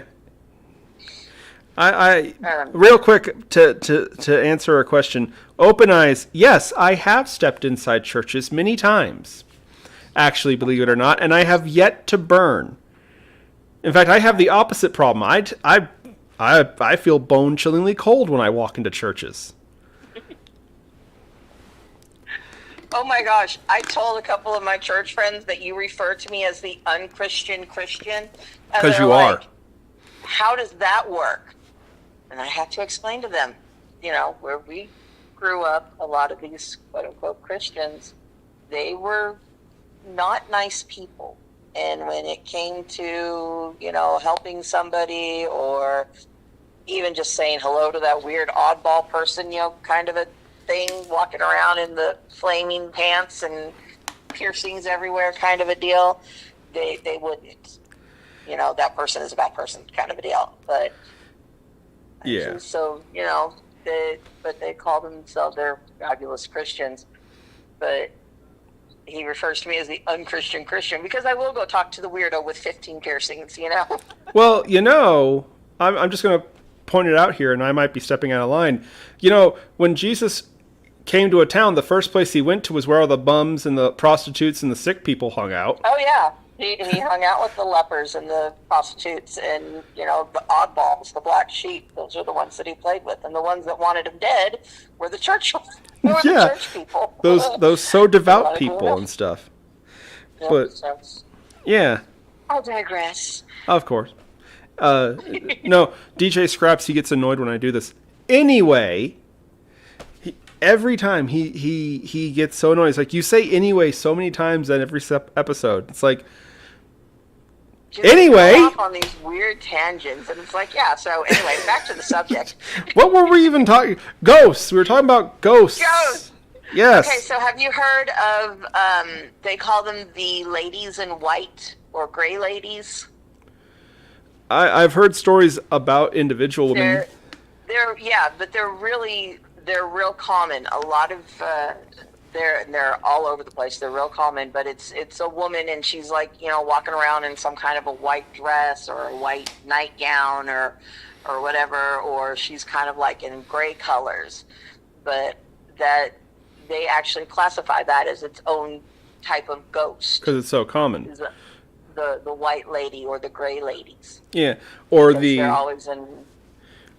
A: I real quick to answer a question. Open eyes. Yes, I have stepped inside churches many times. Actually, believe it or not, and I have yet to burn. In fact, I have the opposite problem. I feel bone-chillingly cold when I walk into churches.
C: Oh my gosh, I told a couple of my church friends that you refer to me as the unchristian Christian.
A: Because you are.
C: How does that work? And I have to explain to them, where we grew up, a lot of these quote-unquote Christians, they were not nice people. And when it came to, helping somebody or even just saying hello to that weird oddball person, kind of a thing, walking around in the flaming pants and piercings everywhere kind of a deal, they wouldn't. That person is a bad person kind of a deal. But
A: yeah.
C: So, they call themselves, they're fabulous Christians. But he refers to me as the unchristian Christian because I will go talk to the weirdo with 15 piercings, Well,
A: I'm just going to point it out here, and I might be stepping out of line. When Jesus came to a town, the first place he went to was where all the bums and the prostitutes and the sick people hung out.
C: Oh, yeah. He hung out with the lepers and the prostitutes and, the oddballs, the black sheep. Those are the ones that he played with. And the ones that wanted him dead were the church the church people.
A: Those so devout people and stuff.
C: Yep,
A: but, yeah.
C: I'll digress.
A: Of course. No, DJ Scraps, he gets annoyed when I do this. Anyway, every time he gets so annoyed. It's like, you say anyway so many times in every episode. It's like, anyway.
C: Off on these weird tangents, and it's like, yeah. So anyway, back to the subject.
A: What were we even talking? Ghosts. We were talking about ghosts.
C: Ghosts.
A: Yes.
C: Okay, so have you heard of? They call them the ladies in white or gray ladies.
A: I've heard stories about individual women.
C: But they're real common. A lot of they're all over the place. They're real common, but it's a woman and she's like, walking around in some kind of a white dress or a white nightgown or whatever, or she's kind of like in gray colors. But that they actually classify that as its own type of ghost.
A: Because it's so common.
C: The white lady or the gray ladies.
A: Yeah, or
C: because they're always in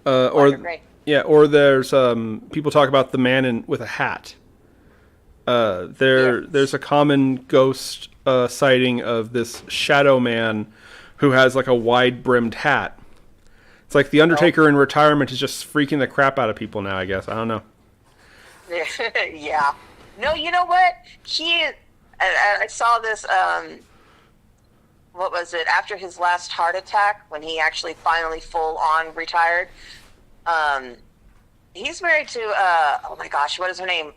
A: or gray. Yeah, or there's people talk about the man with a hat. There's a common ghost sighting of this shadow man who has like a wide-brimmed hat. It's like the Undertaker in retirement is just freaking the crap out of people now, I guess. I don't know.
C: Yeah. No, you know what? I saw this, what was it, after his last heart attack, when he actually finally full-on retired. He's married to, oh my gosh, what is her name?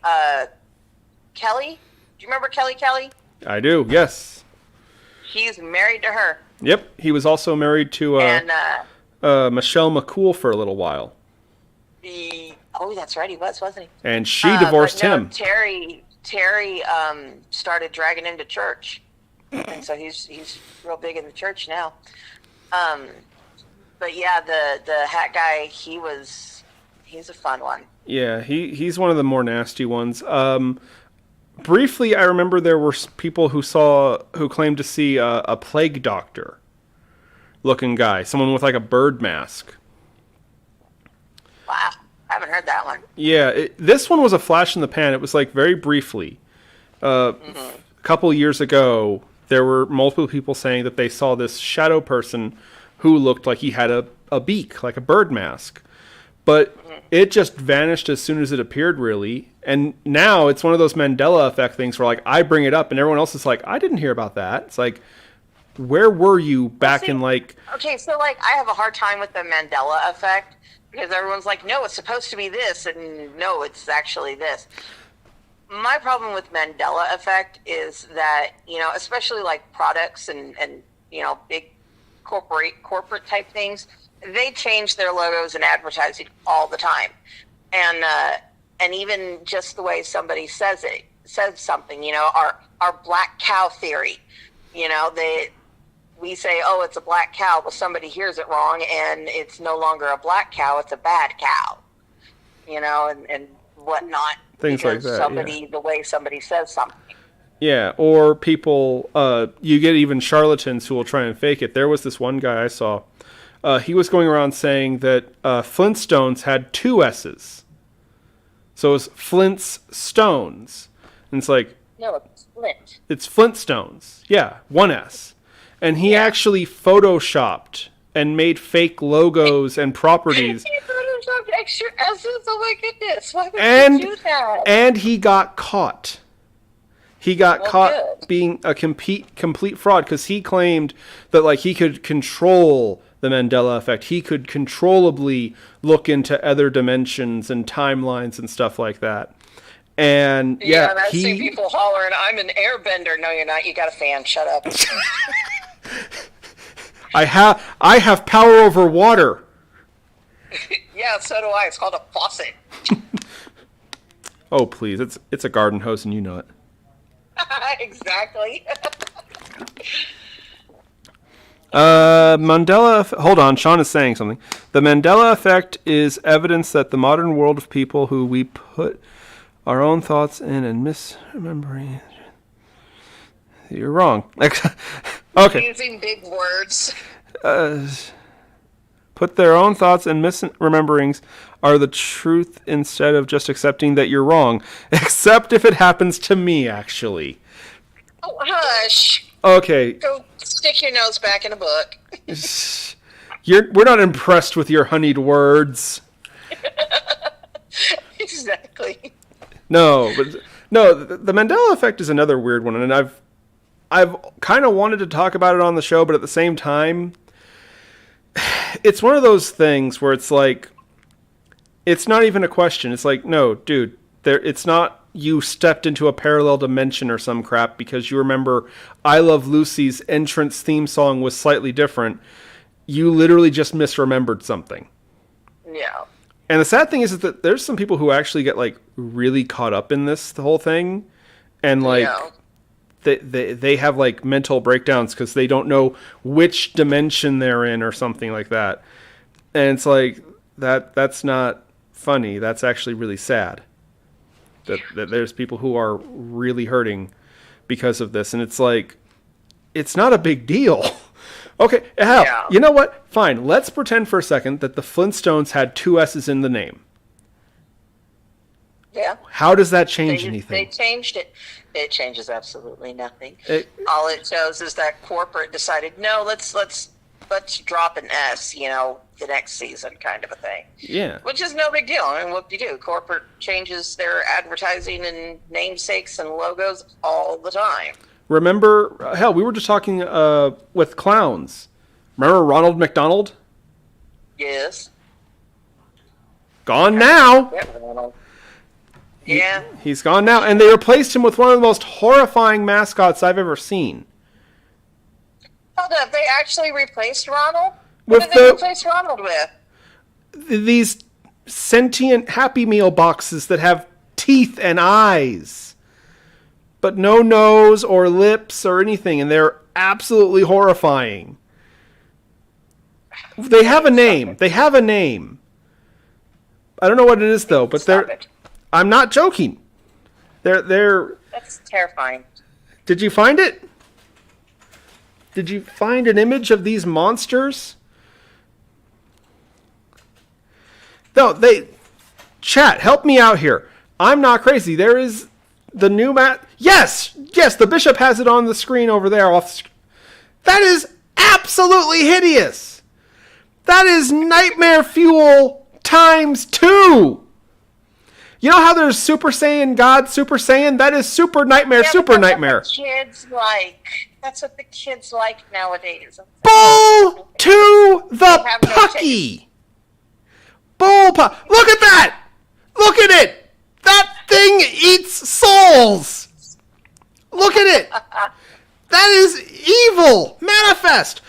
C: Kelly? Do you remember Kelly?
A: I do, yes.
C: He's married to her.
A: Yep, he was also married to Michelle McCool for a little while.
C: Oh, that's right, he was, wasn't he?
A: And she divorced him.
C: Terry started dragging him to church. And so he's real big in the church now. But yeah, the hat guy, he's a fun one. Yeah,
A: he's one of the more nasty ones. Briefly, I remember there were people who claimed to see a plague doctor looking guy, someone with like a bird mask.
C: Wow, I haven't heard that one.
A: Yeah, this one was a flash in the pan. It was like very briefly. A couple years ago, there were multiple people saying that they saw this shadow person who looked like he had a beak, like a bird mask. But it just vanished as soon as it appeared, really. And now it's one of those Mandela effect things where, like, I bring it up and everyone else is like, I didn't hear about that. It's like, where were you back in, like...
C: Okay, so, like, I have a hard time with the Mandela effect because everyone's like, no, it's supposed to be this, and no, it's actually this. My problem with Mandela effect is that, especially, like, products and big corporate type things, they change their logos and advertising all the time. And even just the way somebody says something, our black cow theory, we say, oh, it's a black cow. Well, somebody hears it wrong, and it's no longer a black cow. It's a bad cow, and whatnot.
A: Things like that.
C: The way somebody says something.
A: Yeah, or people, you get even charlatans who will try and fake it. There was this one guy I saw. He was going around saying that Flintstones had 2 S's. So it's Flint's Stones. And it's like...
C: No, it's Flint.
A: It's Flintstones. Yeah, 1 S. And he actually photoshopped and made fake logos and properties.
C: He photoshopped extra S's? Oh my goodness. Why would you do that?
A: And he got caught. He got caught being a complete fraud because he claimed that he could control the Mandela effect. He could controllably look into other dimensions and timelines and stuff like that. And
C: and I see people hollering, "I'm an airbender." No, you're not. You got a fan. Shut up.
A: I have power over water.
C: Yeah, so do I. It's called a faucet.
A: Oh please, it's a garden hose and you know it.
C: Exactly.
A: Hold on, Sean is saying something. The Mandela effect is evidence that the modern world of people who we put our own thoughts in and misremembering. You're wrong. Okay.
C: Using big words.
A: Put their own thoughts and misrememberings are the truth instead of just accepting that you're wrong. Except if it happens to me, actually.
C: Oh, hush.
A: Okay.
C: Go stick your nose back in a book.
A: We're not impressed with your honeyed words.
C: Exactly.
A: No, the Mandela effect is another weird one, and I've kind of wanted to talk about it on the show, but at the same time, it's one of those things where it's like, it's not even a question. It's like, no, dude, it's not you stepped into a parallel dimension or some crap because you remember I Love Lucy's entrance theme song was slightly different. You literally just misremembered something.
C: Yeah.
A: And the sad thing is that there's some people who actually get really caught up in the whole thing, and they have mental breakdowns because they don't know which dimension they're in or something like that. And it's like that's not funny. That's actually really sad. That there's people who are really hurting because of this, and it's like it's not a big deal. Okay, hell, you know what? Fine, let's pretend for a second that the Flintstones had 2 S's in the name.
C: Yeah.
A: How does that change anything?
C: They changed it. It changes absolutely nothing. All it shows is that corporate decided, no, let's drop an S, the next season kind of a thing.
A: Yeah.
C: Which is no big deal. I mean, what do you do? Corporate changes their advertising and namesakes and logos all the time.
A: Remember, hell, we were just talking with clowns. Remember Ronald McDonald?
C: Yes.
A: Gone now.
C: Yeah, Ronald. Yeah.
A: He's gone now. And they replaced him with one of the most horrifying mascots I've ever seen.
C: Hold up, they actually replaced Ronald? What did they replace Ronald with?
A: These sentient Happy Meal boxes that have teeth and eyes. But no nose or lips or anything, and they're absolutely horrifying. They have a name. I don't know what it is though, but I'm not joking. They're.
C: That's terrifying.
A: Did you find it? Did you find an image of these monsters? No, Chat, help me out here. I'm not crazy. There is the new Yes, the bishop has it on the screen over there. That is absolutely hideous. That is nightmare fuel times 2. You know how there's Super Saiyan God, Super Saiyan? That is Super Nightmare, Super Nightmare.
C: That's what the kids like. That's what the kids like nowadays.
A: Bull to the pucky. Bull Look at that. Look at it. That thing eats souls. Look at it. That is evil. Manifest.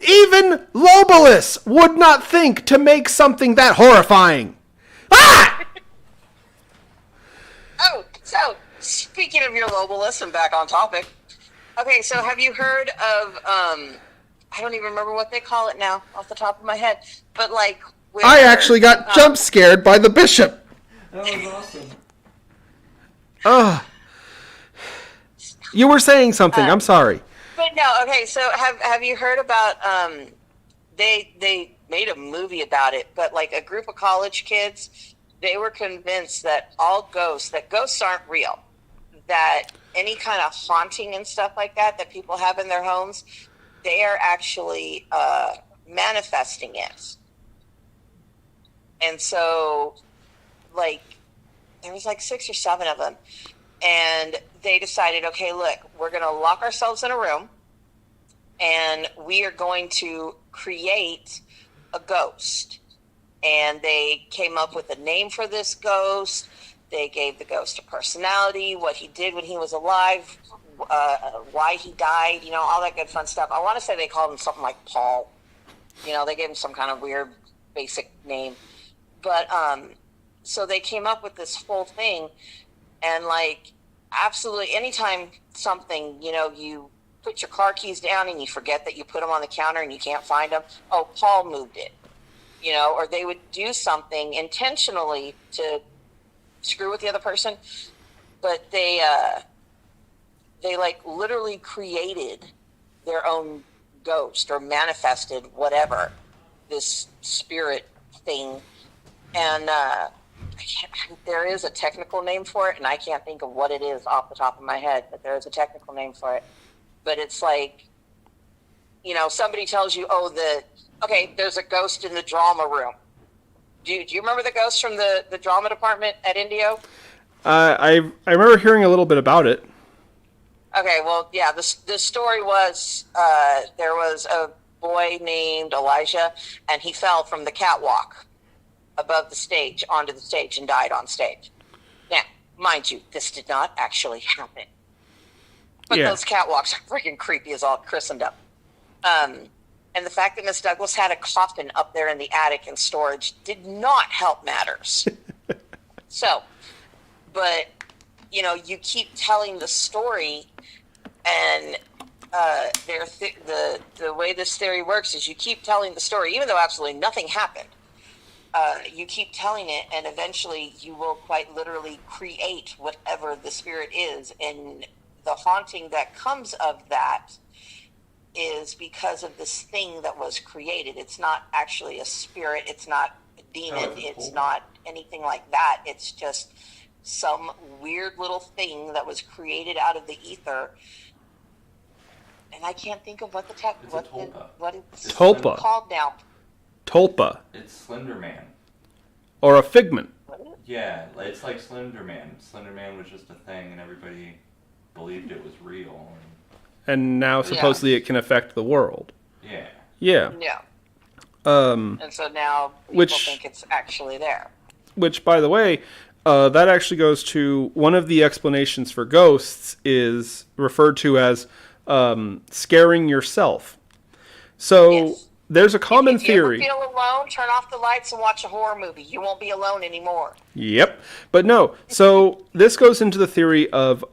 A: Even Lobolus would not think to make something that horrifying. Ah!
C: Oh, so speaking of your Lobolus and back on topic. Okay, so have you heard of I don't even remember what they call it now off the top of my head, but like where,
A: I actually got jump scared by the bishop.
B: That was awesome.
A: Ugh. You were saying something. I'm sorry.
C: But no, okay. So have you heard about? They made a movie about it, but like a group of college kids, they were convinced that ghosts aren't real, that any kind of haunting and stuff like that people have in their homes, they are actually manifesting it. And so, like, there was like 6 or 7 of them. And they decided, okay, look, we're going to lock ourselves in a room and we are going to create a ghost. And they came up with a name for this ghost. They gave the ghost a personality, what he did when he was alive, why he died, all that good fun stuff. I want to say they called him something like Paul. They gave him some kind of weird basic name. But so they came up with this whole thing. And like, absolutely, anytime something, you put your car keys down and you forget that you put them on the counter and you can't find them. Oh, Paul moved it, or they would do something intentionally to screw with the other person. But they like literally created their own ghost or manifested whatever, this spirit thing. And, there is a technical name for it, and I can't think of what it is off the top of my head, but there is a technical name for it. But it's like, somebody tells you, there's a ghost in the drama room. Do you remember the ghost from the drama department at Indio?
A: I remember hearing a little bit about it.
C: Okay, well, yeah, the story was there was a boy named Elijah, and he fell from the catwalk above the stage onto the stage and died on stage. Now, mind you, this did not actually happen. But those catwalks are freaking creepy as all Christendom. And the fact that Miss Douglas had a coffin up there in the attic in storage did not help matters. So, but, you keep telling the story, and the way this theory works is you keep telling the story, even though absolutely nothing happened. You keep telling it, and eventually you will quite literally create whatever the spirit is. And the haunting that comes of that is because of this thing that was created. It's not actually a spirit. It's not a demon. It's not anything like that. It's just some weird little thing that was created out of the ether. And I can't think of what it's
A: Tulpa.
C: called now.
A: Tulpa.
B: It's Slender Man.
A: Or a figment.
B: Yeah, it's like Slender Man. Slender Man was just a thing, and everybody believed it was real.
A: And now supposedly it can affect the world.
B: Yeah.
A: Yeah.
C: Yeah. And so now people think it's actually there.
A: Which, by the way, that actually goes to one of the explanations for ghosts is referred to as scaring yourself. So there's a common theory.
C: If you ever feel alone, turn off the lights and watch a horror movie. You won't be alone anymore.
A: Yep. But no. So this goes into the theory of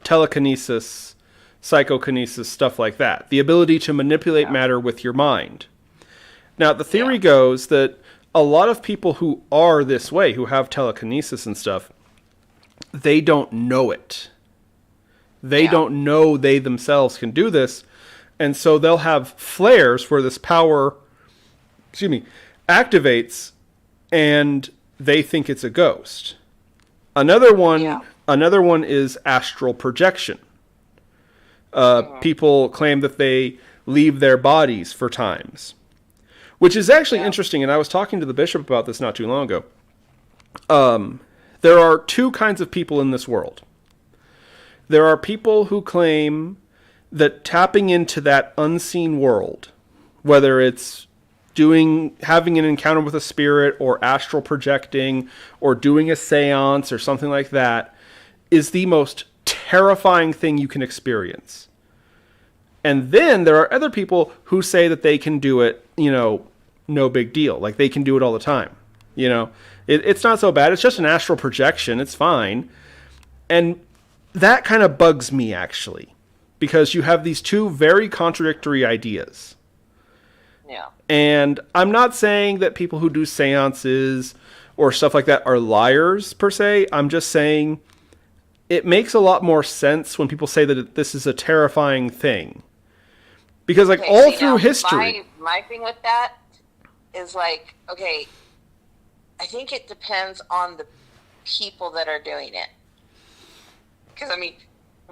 A: telekinesis, psychokinesis, stuff like that. The ability to manipulate matter with your mind. Now, the theory goes that a lot of people who are this way, who have telekinesis and stuff, they don't know it. They don't know they themselves can do this. And so they'll have flares where this power, activates, and they think it's a ghost. Another one is astral projection. People claim that they leave their bodies for times, which is actually interesting. And I was talking to the bishop about this not too long ago. There are two kinds of people in this world. There are people who claim that tapping into that unseen world, whether it's having an encounter with a spirit or astral projecting or doing a seance or something like that, is the most terrifying thing you can experience. And then there are other people who say that they can do it, no big deal. Like they can do it all the time. It's not so bad. It's just an astral projection. It's fine. And that kind of bugs me, actually, because you have these two very contradictory ideas.
C: Yeah.
A: And I'm not saying that people who do seances or stuff like that are liars, per se. I'm just saying it makes a lot more sense when people say that this is a terrifying thing. Because, like, all through history...
C: My thing with that is, like, okay, I think it depends on the people that are doing it. Because, I mean,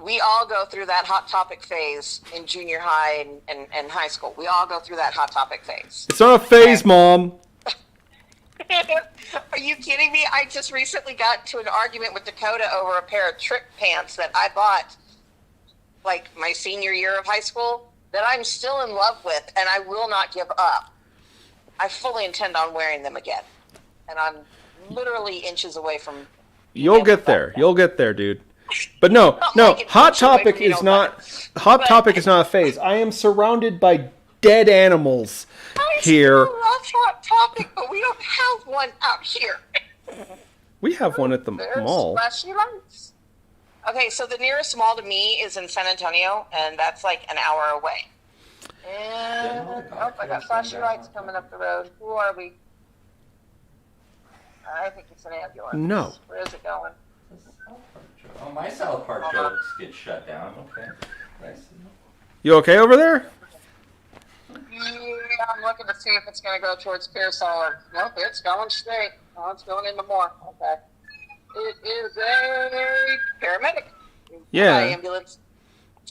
C: we all go through that Hot Topic phase in junior high and high school. We all go through that Hot Topic phase.
A: It's not a phase, Mom.
C: Are you kidding me? I just recently got into an argument with Dakota over a pair of trick pants that I bought, like, my senior year of high school, that I'm still in love with, and I will not give up. I fully intend on wearing them again. And I'm literally inches away from...
A: You'll get there. You'll get there, dude. But no, Hot Topic is not a phase. I am surrounded by dead animals here.
C: I still love Hot Topic, but we don't have one out here.
A: We have one at the mall.
C: Flashy lights. Okay, so the nearest mall to me is in San Antonio, and that's like an hour away. And I got flashy lights coming up the road. Who are we? I think it's an ambulance.
A: No.
C: Where is it going?
B: Oh, my South Park jokes get shut down. Okay. Nice.
A: You okay over there?
C: Yeah, I'm looking to see if it's going to go towards Pearsall. Nope, it's going straight. Oh, it's going into more. Okay. It is a paramedic.
A: Yeah.
C: Ambulance.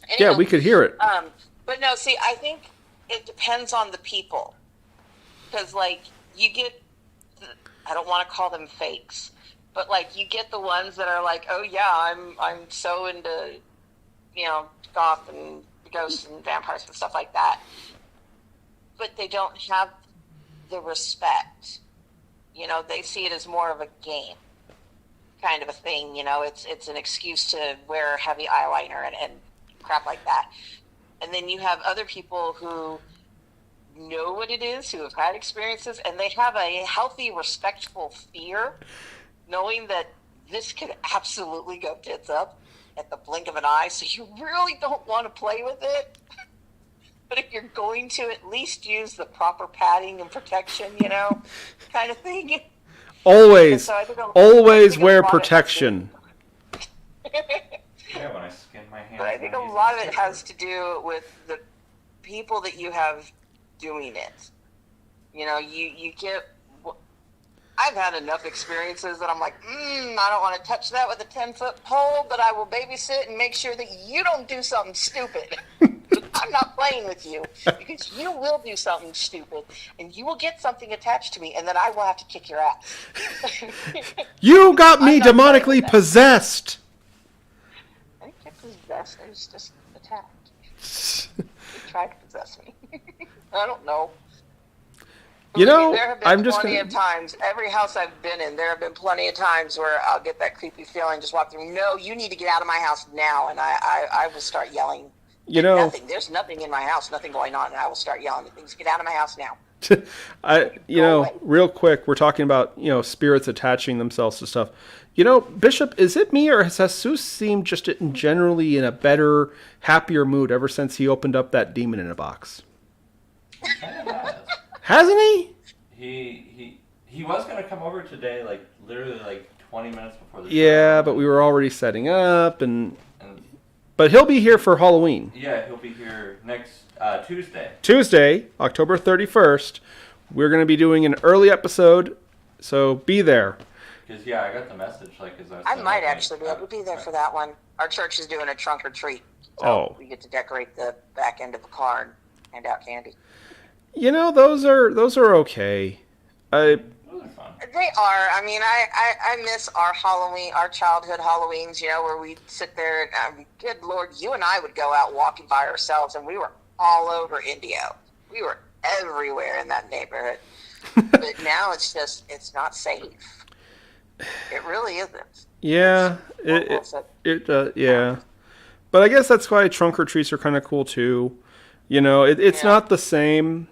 C: Anyhow,
A: Yeah, we could hear it.
C: But no, see, I think it depends on the people. Because, like, you get, I don't want to call them fakes, but, like, you get the ones that are like, oh, yeah, I'm so into, goth and ghosts and vampires and stuff like that. But they don't have the respect. They see it as more of a game kind of a thing. It's an excuse to wear heavy eyeliner and crap like that. And then you have other people who know what it is, who have had experiences, and they have a healthy, respectful fear, knowing that this could absolutely go tits up at the blink of an eye, so you really don't want to play with it. But if you're going to, at least use the proper padding and protection, kind of thing.
A: Always,
C: So
A: always wear protection.
B: Yeah, when I skin my hands.
C: But I think a lot of it has to do with the people that you have doing it. You get... I've had enough experiences that I'm like, I don't want to touch that with a 10-foot pole, but I will babysit and make sure that you don't do something stupid. I'm not playing with you, because you will do something stupid, and you will get something attached to me, and then I will have to kick your ass.
A: You got me demonically possessed.
C: I didn't get possessed. I was just attacked. They tried to possess me. I don't know. There have been plenty of times, every house I've been in, there have been plenty of times where I'll get that creepy feeling, just walk through, no, you need to get out of my house now, and I will start yelling. There's nothing in my house, nothing going on, and I will start yelling at things, get out of my house now.
A: Real quick, we're talking about, spirits attaching themselves to stuff. Bishop, is it me, or has Jesus seemed just generally in a better, happier mood ever since he opened up that demon in a box? Hasn't he?
B: He was going to come over today, literally 20 minutes before the show.
A: Yeah, but we were already setting up, but he'll be here for Halloween.
B: Yeah, he'll be here next Tuesday.
A: Tuesday, October 31st. We're going to be doing an early episode, so be there.
B: Because, I got the message.
C: I might actually be able to be there for that one. Our church is doing a trunk or treat. So we get to decorate the back end of the car and hand out candy.
A: Those are okay.
B: Those are fun.
C: They are. I mean, I miss our Halloween, our childhood Halloweens, where we'd sit there and, good Lord, you and I would go out walking by ourselves, and we were all over Indio. We were everywhere in that neighborhood. But now it's not safe. It really isn't.
A: Yeah. Yeah. But I guess that's why trunk or treats are kind of cool, too. You know, it's
C: Yeah.
A: not the same,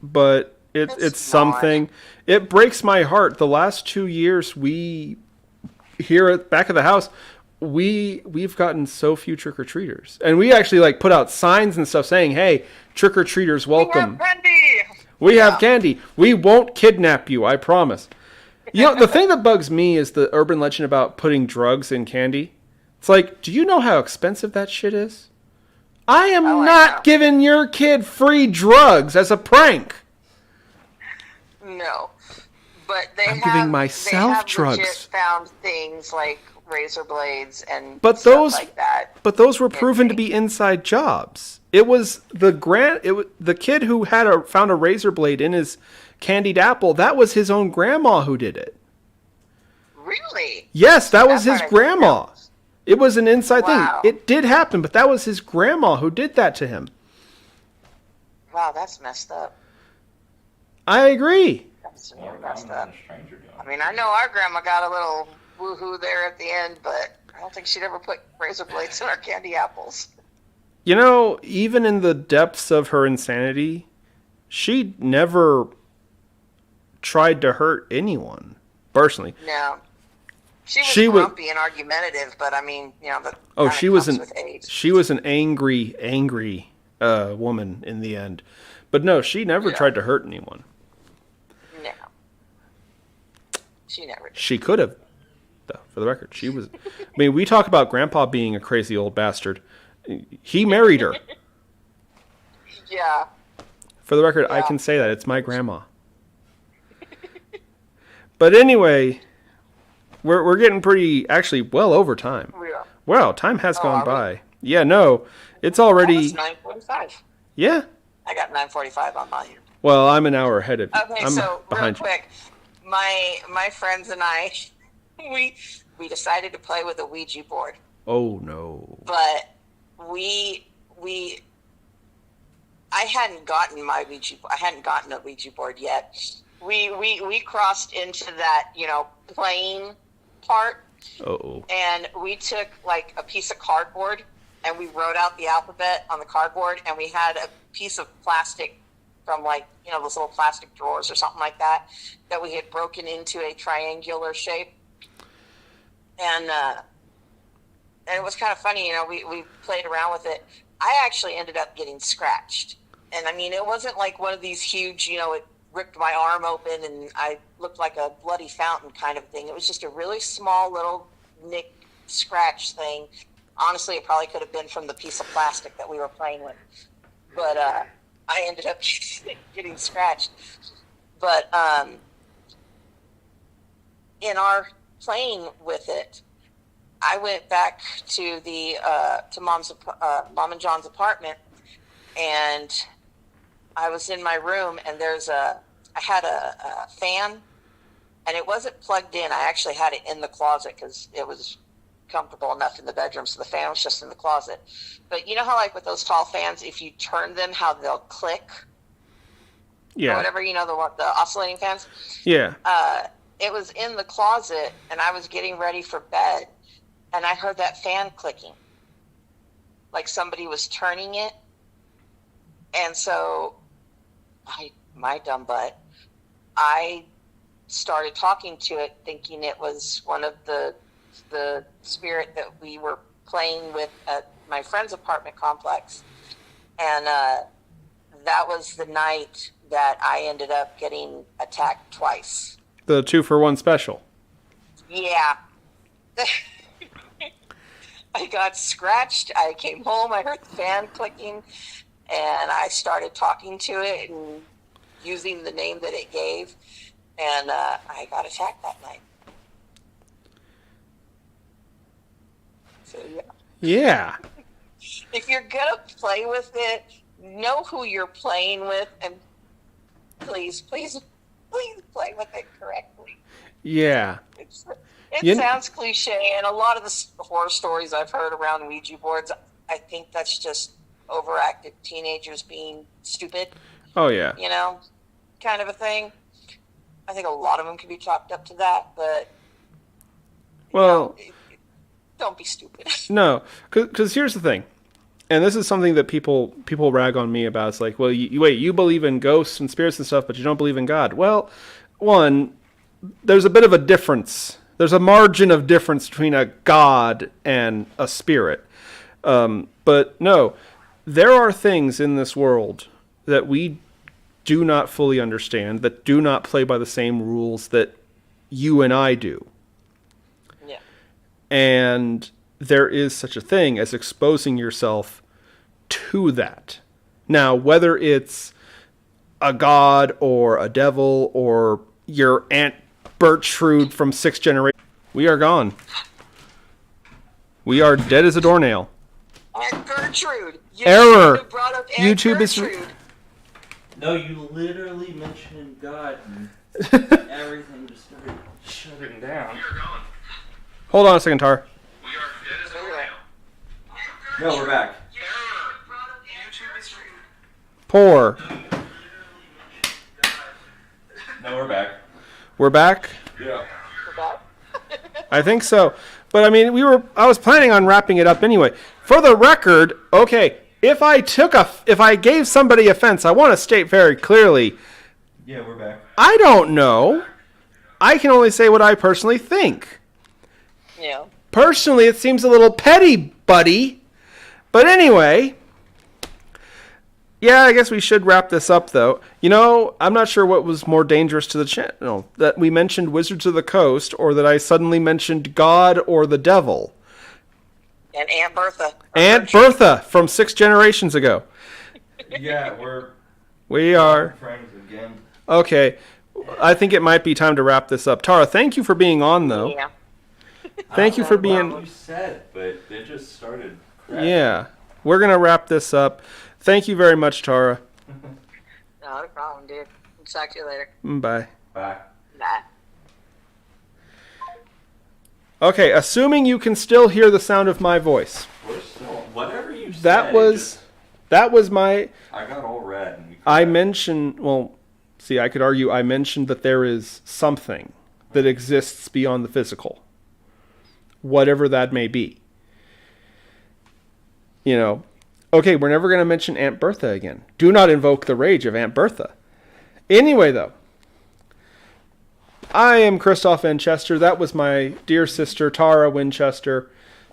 A: but it's
C: It's
A: something. It breaks my heart. The last 2 years, we here at back of the house, we've gotten so few trick or treaters, and we actually like put out signs and stuff saying, "Hey, trick or treaters, welcome. We have candy. We won't kidnap you. I promise." You know, the thing that bugs me is the urban legend about putting drugs in candy. It's like, do you know how expensive that shit is? I am
C: Oh, I know.
A: not giving your kid free drugs as a prank.
C: No, but they
A: I'm
C: have
A: giving myself
C: they have
A: drugs.
C: legit found things like razor blades and
A: But
C: stuff
A: those,
C: like that.
A: but those were proven to be inside jobs. It was the kid who found a razor blade in his candied apple. That was his own grandma who did it.
C: Really?
A: Yes, that was
C: That
A: his
C: part I didn't
A: grandma.
C: know.
A: It was an inside
C: Wow.
A: thing. It did happen, but that was his grandma who did that to him.
C: Wow, that's messed up.
A: I agree.
C: That's
B: Well,
C: really messed
B: I'm
C: up.
B: not a stranger doing
C: I mean, I know our grandma got a little woohoo there at the end, but I don't think she'd ever put razor blades in our candy apples.
A: You know, even in the depths of her insanity, she never tried to hurt anyone, personally.
C: No. She
A: She
C: was
A: was-
C: grumpy and argumentative, but I mean, you know, that
A: Oh,
C: kinda
A: she was
C: comes
A: an
C: with age.
A: she was an angry woman in the end. But no, she never
C: Yeah.
A: tried to hurt anyone.
C: No. She never did.
A: She could have, though, for the record. She was. I mean, we talk about Grandpa being a crazy old bastard. He married her.
C: Yeah.
A: For the record, I
C: Yeah.
A: can say that. It's my grandma. But anyway, we're getting pretty, actually, well over time.
C: Yeah.
A: Wow, time has
C: Oh,
A: gone
C: are we?
A: by. Yeah, no, it's
C: Well,
A: already.
C: it's 9:45.
A: Yeah.
C: I got 9:45 on mine.
A: Well, I'm an hour ahead of you.
C: Okay,
A: I'm
C: so
A: behind
C: real quick, my friends and I, we decided to play with a Ouija board,
A: you. Oh no.
C: but we I hadn't gotten my Ouija. I hadn't gotten a Ouija board yet. We crossed into that, you know, playing part,
A: Uh-oh.
C: and we took like a piece of cardboard and we wrote out the alphabet on the cardboard, and we had a piece of plastic from, like, you know, those little plastic drawers or something like that we had broken into a triangular shape, and it was kind of funny, you know. We played around with it. I actually ended up getting scratched, and I mean, it wasn't like one of these huge, you know, it ripped my arm open and I looked like a bloody fountain kind of thing. It was just a really small little nick scratch thing. Honestly, it probably could have been from the piece of plastic that we were playing with, but I ended up getting scratched. But in our playing with it, I went back to the to Mom and John's apartment, and I was in my room, and I had a fan, and it wasn't plugged in. I actually had it in the closet because it was comfortable enough in the bedroom, so the fan was just in the closet. But you know how, like, with those tall fans, if you turn them, how they'll click or
A: Yeah.
C: whatever, you know, the oscillating fans.
A: Yeah.
C: It was in the closet, and I was getting ready for bed, and I heard that fan clicking, like somebody was turning it. And so my dumb butt, I started talking to it, thinking it was one of the spirit that we were playing with at my friend's apartment complex. And that was the night that I ended up getting attacked twice.
A: The 2-for-1 special.
C: Yeah. I got scratched. I came home. I heard the fan clicking, and I started talking to it and using the name that it gave, and I got attacked that night. So yeah,
A: Yeah.
C: if you're gonna play with it, know who you're playing with, and please play with it correctly.
A: Yeah.
C: It
A: You-
C: sounds cliche, and a lot of the horror stories I've heard around Ouija boards, I think that's just overacted teenagers being stupid,
A: Oh yeah.
C: you know, kind of a thing. I think a lot of them can be chalked up to that, but
A: Well,
C: don't be stupid.
A: no, because here's the thing. and this is something that people rag on me about. It's like, well, you believe in ghosts and spirits and stuff, but you don't believe in God. Well, one, there's a bit of a difference. There's a margin of difference between a God and a spirit. But no, there are things in this world that we do not fully understand, that do not play by the same rules that you and I do.
C: Yeah.
A: And there is such a thing as exposing yourself to that. Now, whether it's a god or a devil or your Aunt Gertrude from 6th generation, we are gone. We are dead as a doornail.
C: Aunt Gertrude. You
A: Error.
C: should have brought up Aunt
A: YouTube
C: Gertrude.
A: is...
E: No, you literally mentioned God and everything just started shutting down.
A: Hold on a second, Tar.
B: No, we're back.
A: Poor.
B: No, we're back.
A: We're back?
B: Yeah.
A: I think so. But I mean, I was planning on wrapping it up anyway. For the record, okay, if I gave somebody offense, I want to state very clearly,
B: Yeah, we're back.
A: I don't know. I can only say what I personally think.
C: Yeah.
A: Personally, it seems a little petty, buddy. But anyway, yeah, I guess we should wrap this up, though. You know, I'm not sure what was more dangerous to the channel, that we mentioned Wizards of the Coast, or that I suddenly mentioned God or the devil.
C: And Aunt Bertha.
A: Aunt Bertha from 6 generations ago.
B: Yeah,
A: We are.
B: friends again.
A: Okay, I think it might be time to wrap this up. Tara, thank you for being on, though.
C: Yeah.
A: Thank you for
B: What
A: being...
B: you said, but it just started crashing.
A: Yeah, we're going to wrap this up. Thank you very much, Tara.
C: No problem, dude. I'll talk to you later.
A: Bye.
B: Bye.
C: Bye.
A: Okay, assuming you can still hear the sound of my voice.
B: We're still whatever you said.
A: That was my...
B: I got all red. And
A: I mentioned... Well, see, I could argue I mentioned that there is something that exists beyond the physical. Whatever that may be. You know... Okay, we're never going to mention Aunt Bertha again. Do not invoke the rage of Aunt Bertha. Anyway, though. I am Kristoff N. Chester. That was my dear sister, Tara Winchester.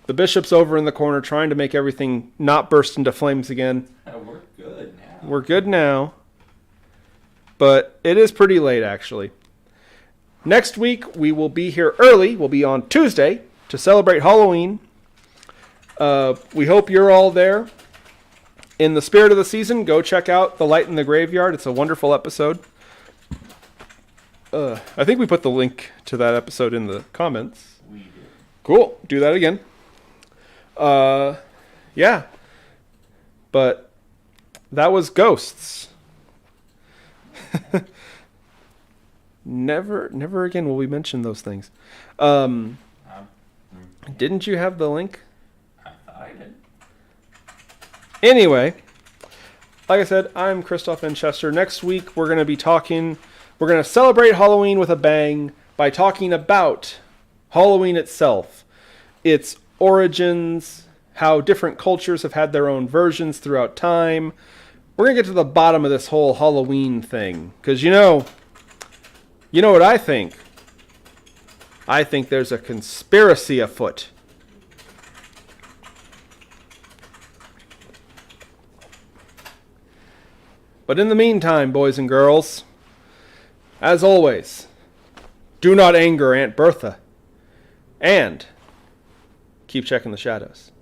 A: The bishop's over in the corner trying to make everything not burst into flames again.
B: we're good now.
A: We're good now. But it is pretty late, actually. Next week, we will be here early. We'll be on Tuesday to celebrate Halloween. We hope you're all there. In the spirit of the season, go check out The Light in the Graveyard. It's a wonderful episode. I think we put the link to that episode in the comments.
B: We did.
A: Cool. Do that again. Yeah. But that was Ghosts. Never again will we mention those things. Didn't you have the link?
B: I thought I did.
A: Anyway, like I said, I'm Kristoff N. Chester. Next week, we're going to celebrate Halloween with a bang by talking about Halloween itself, its origins, how different cultures have had their own versions throughout time. We're going to get to the bottom of this whole Halloween thing, because you know what I think? I think there's a conspiracy afoot. But in the meantime, boys and girls, as always, do not anger Aunt Bertha. And keep checking the shadows.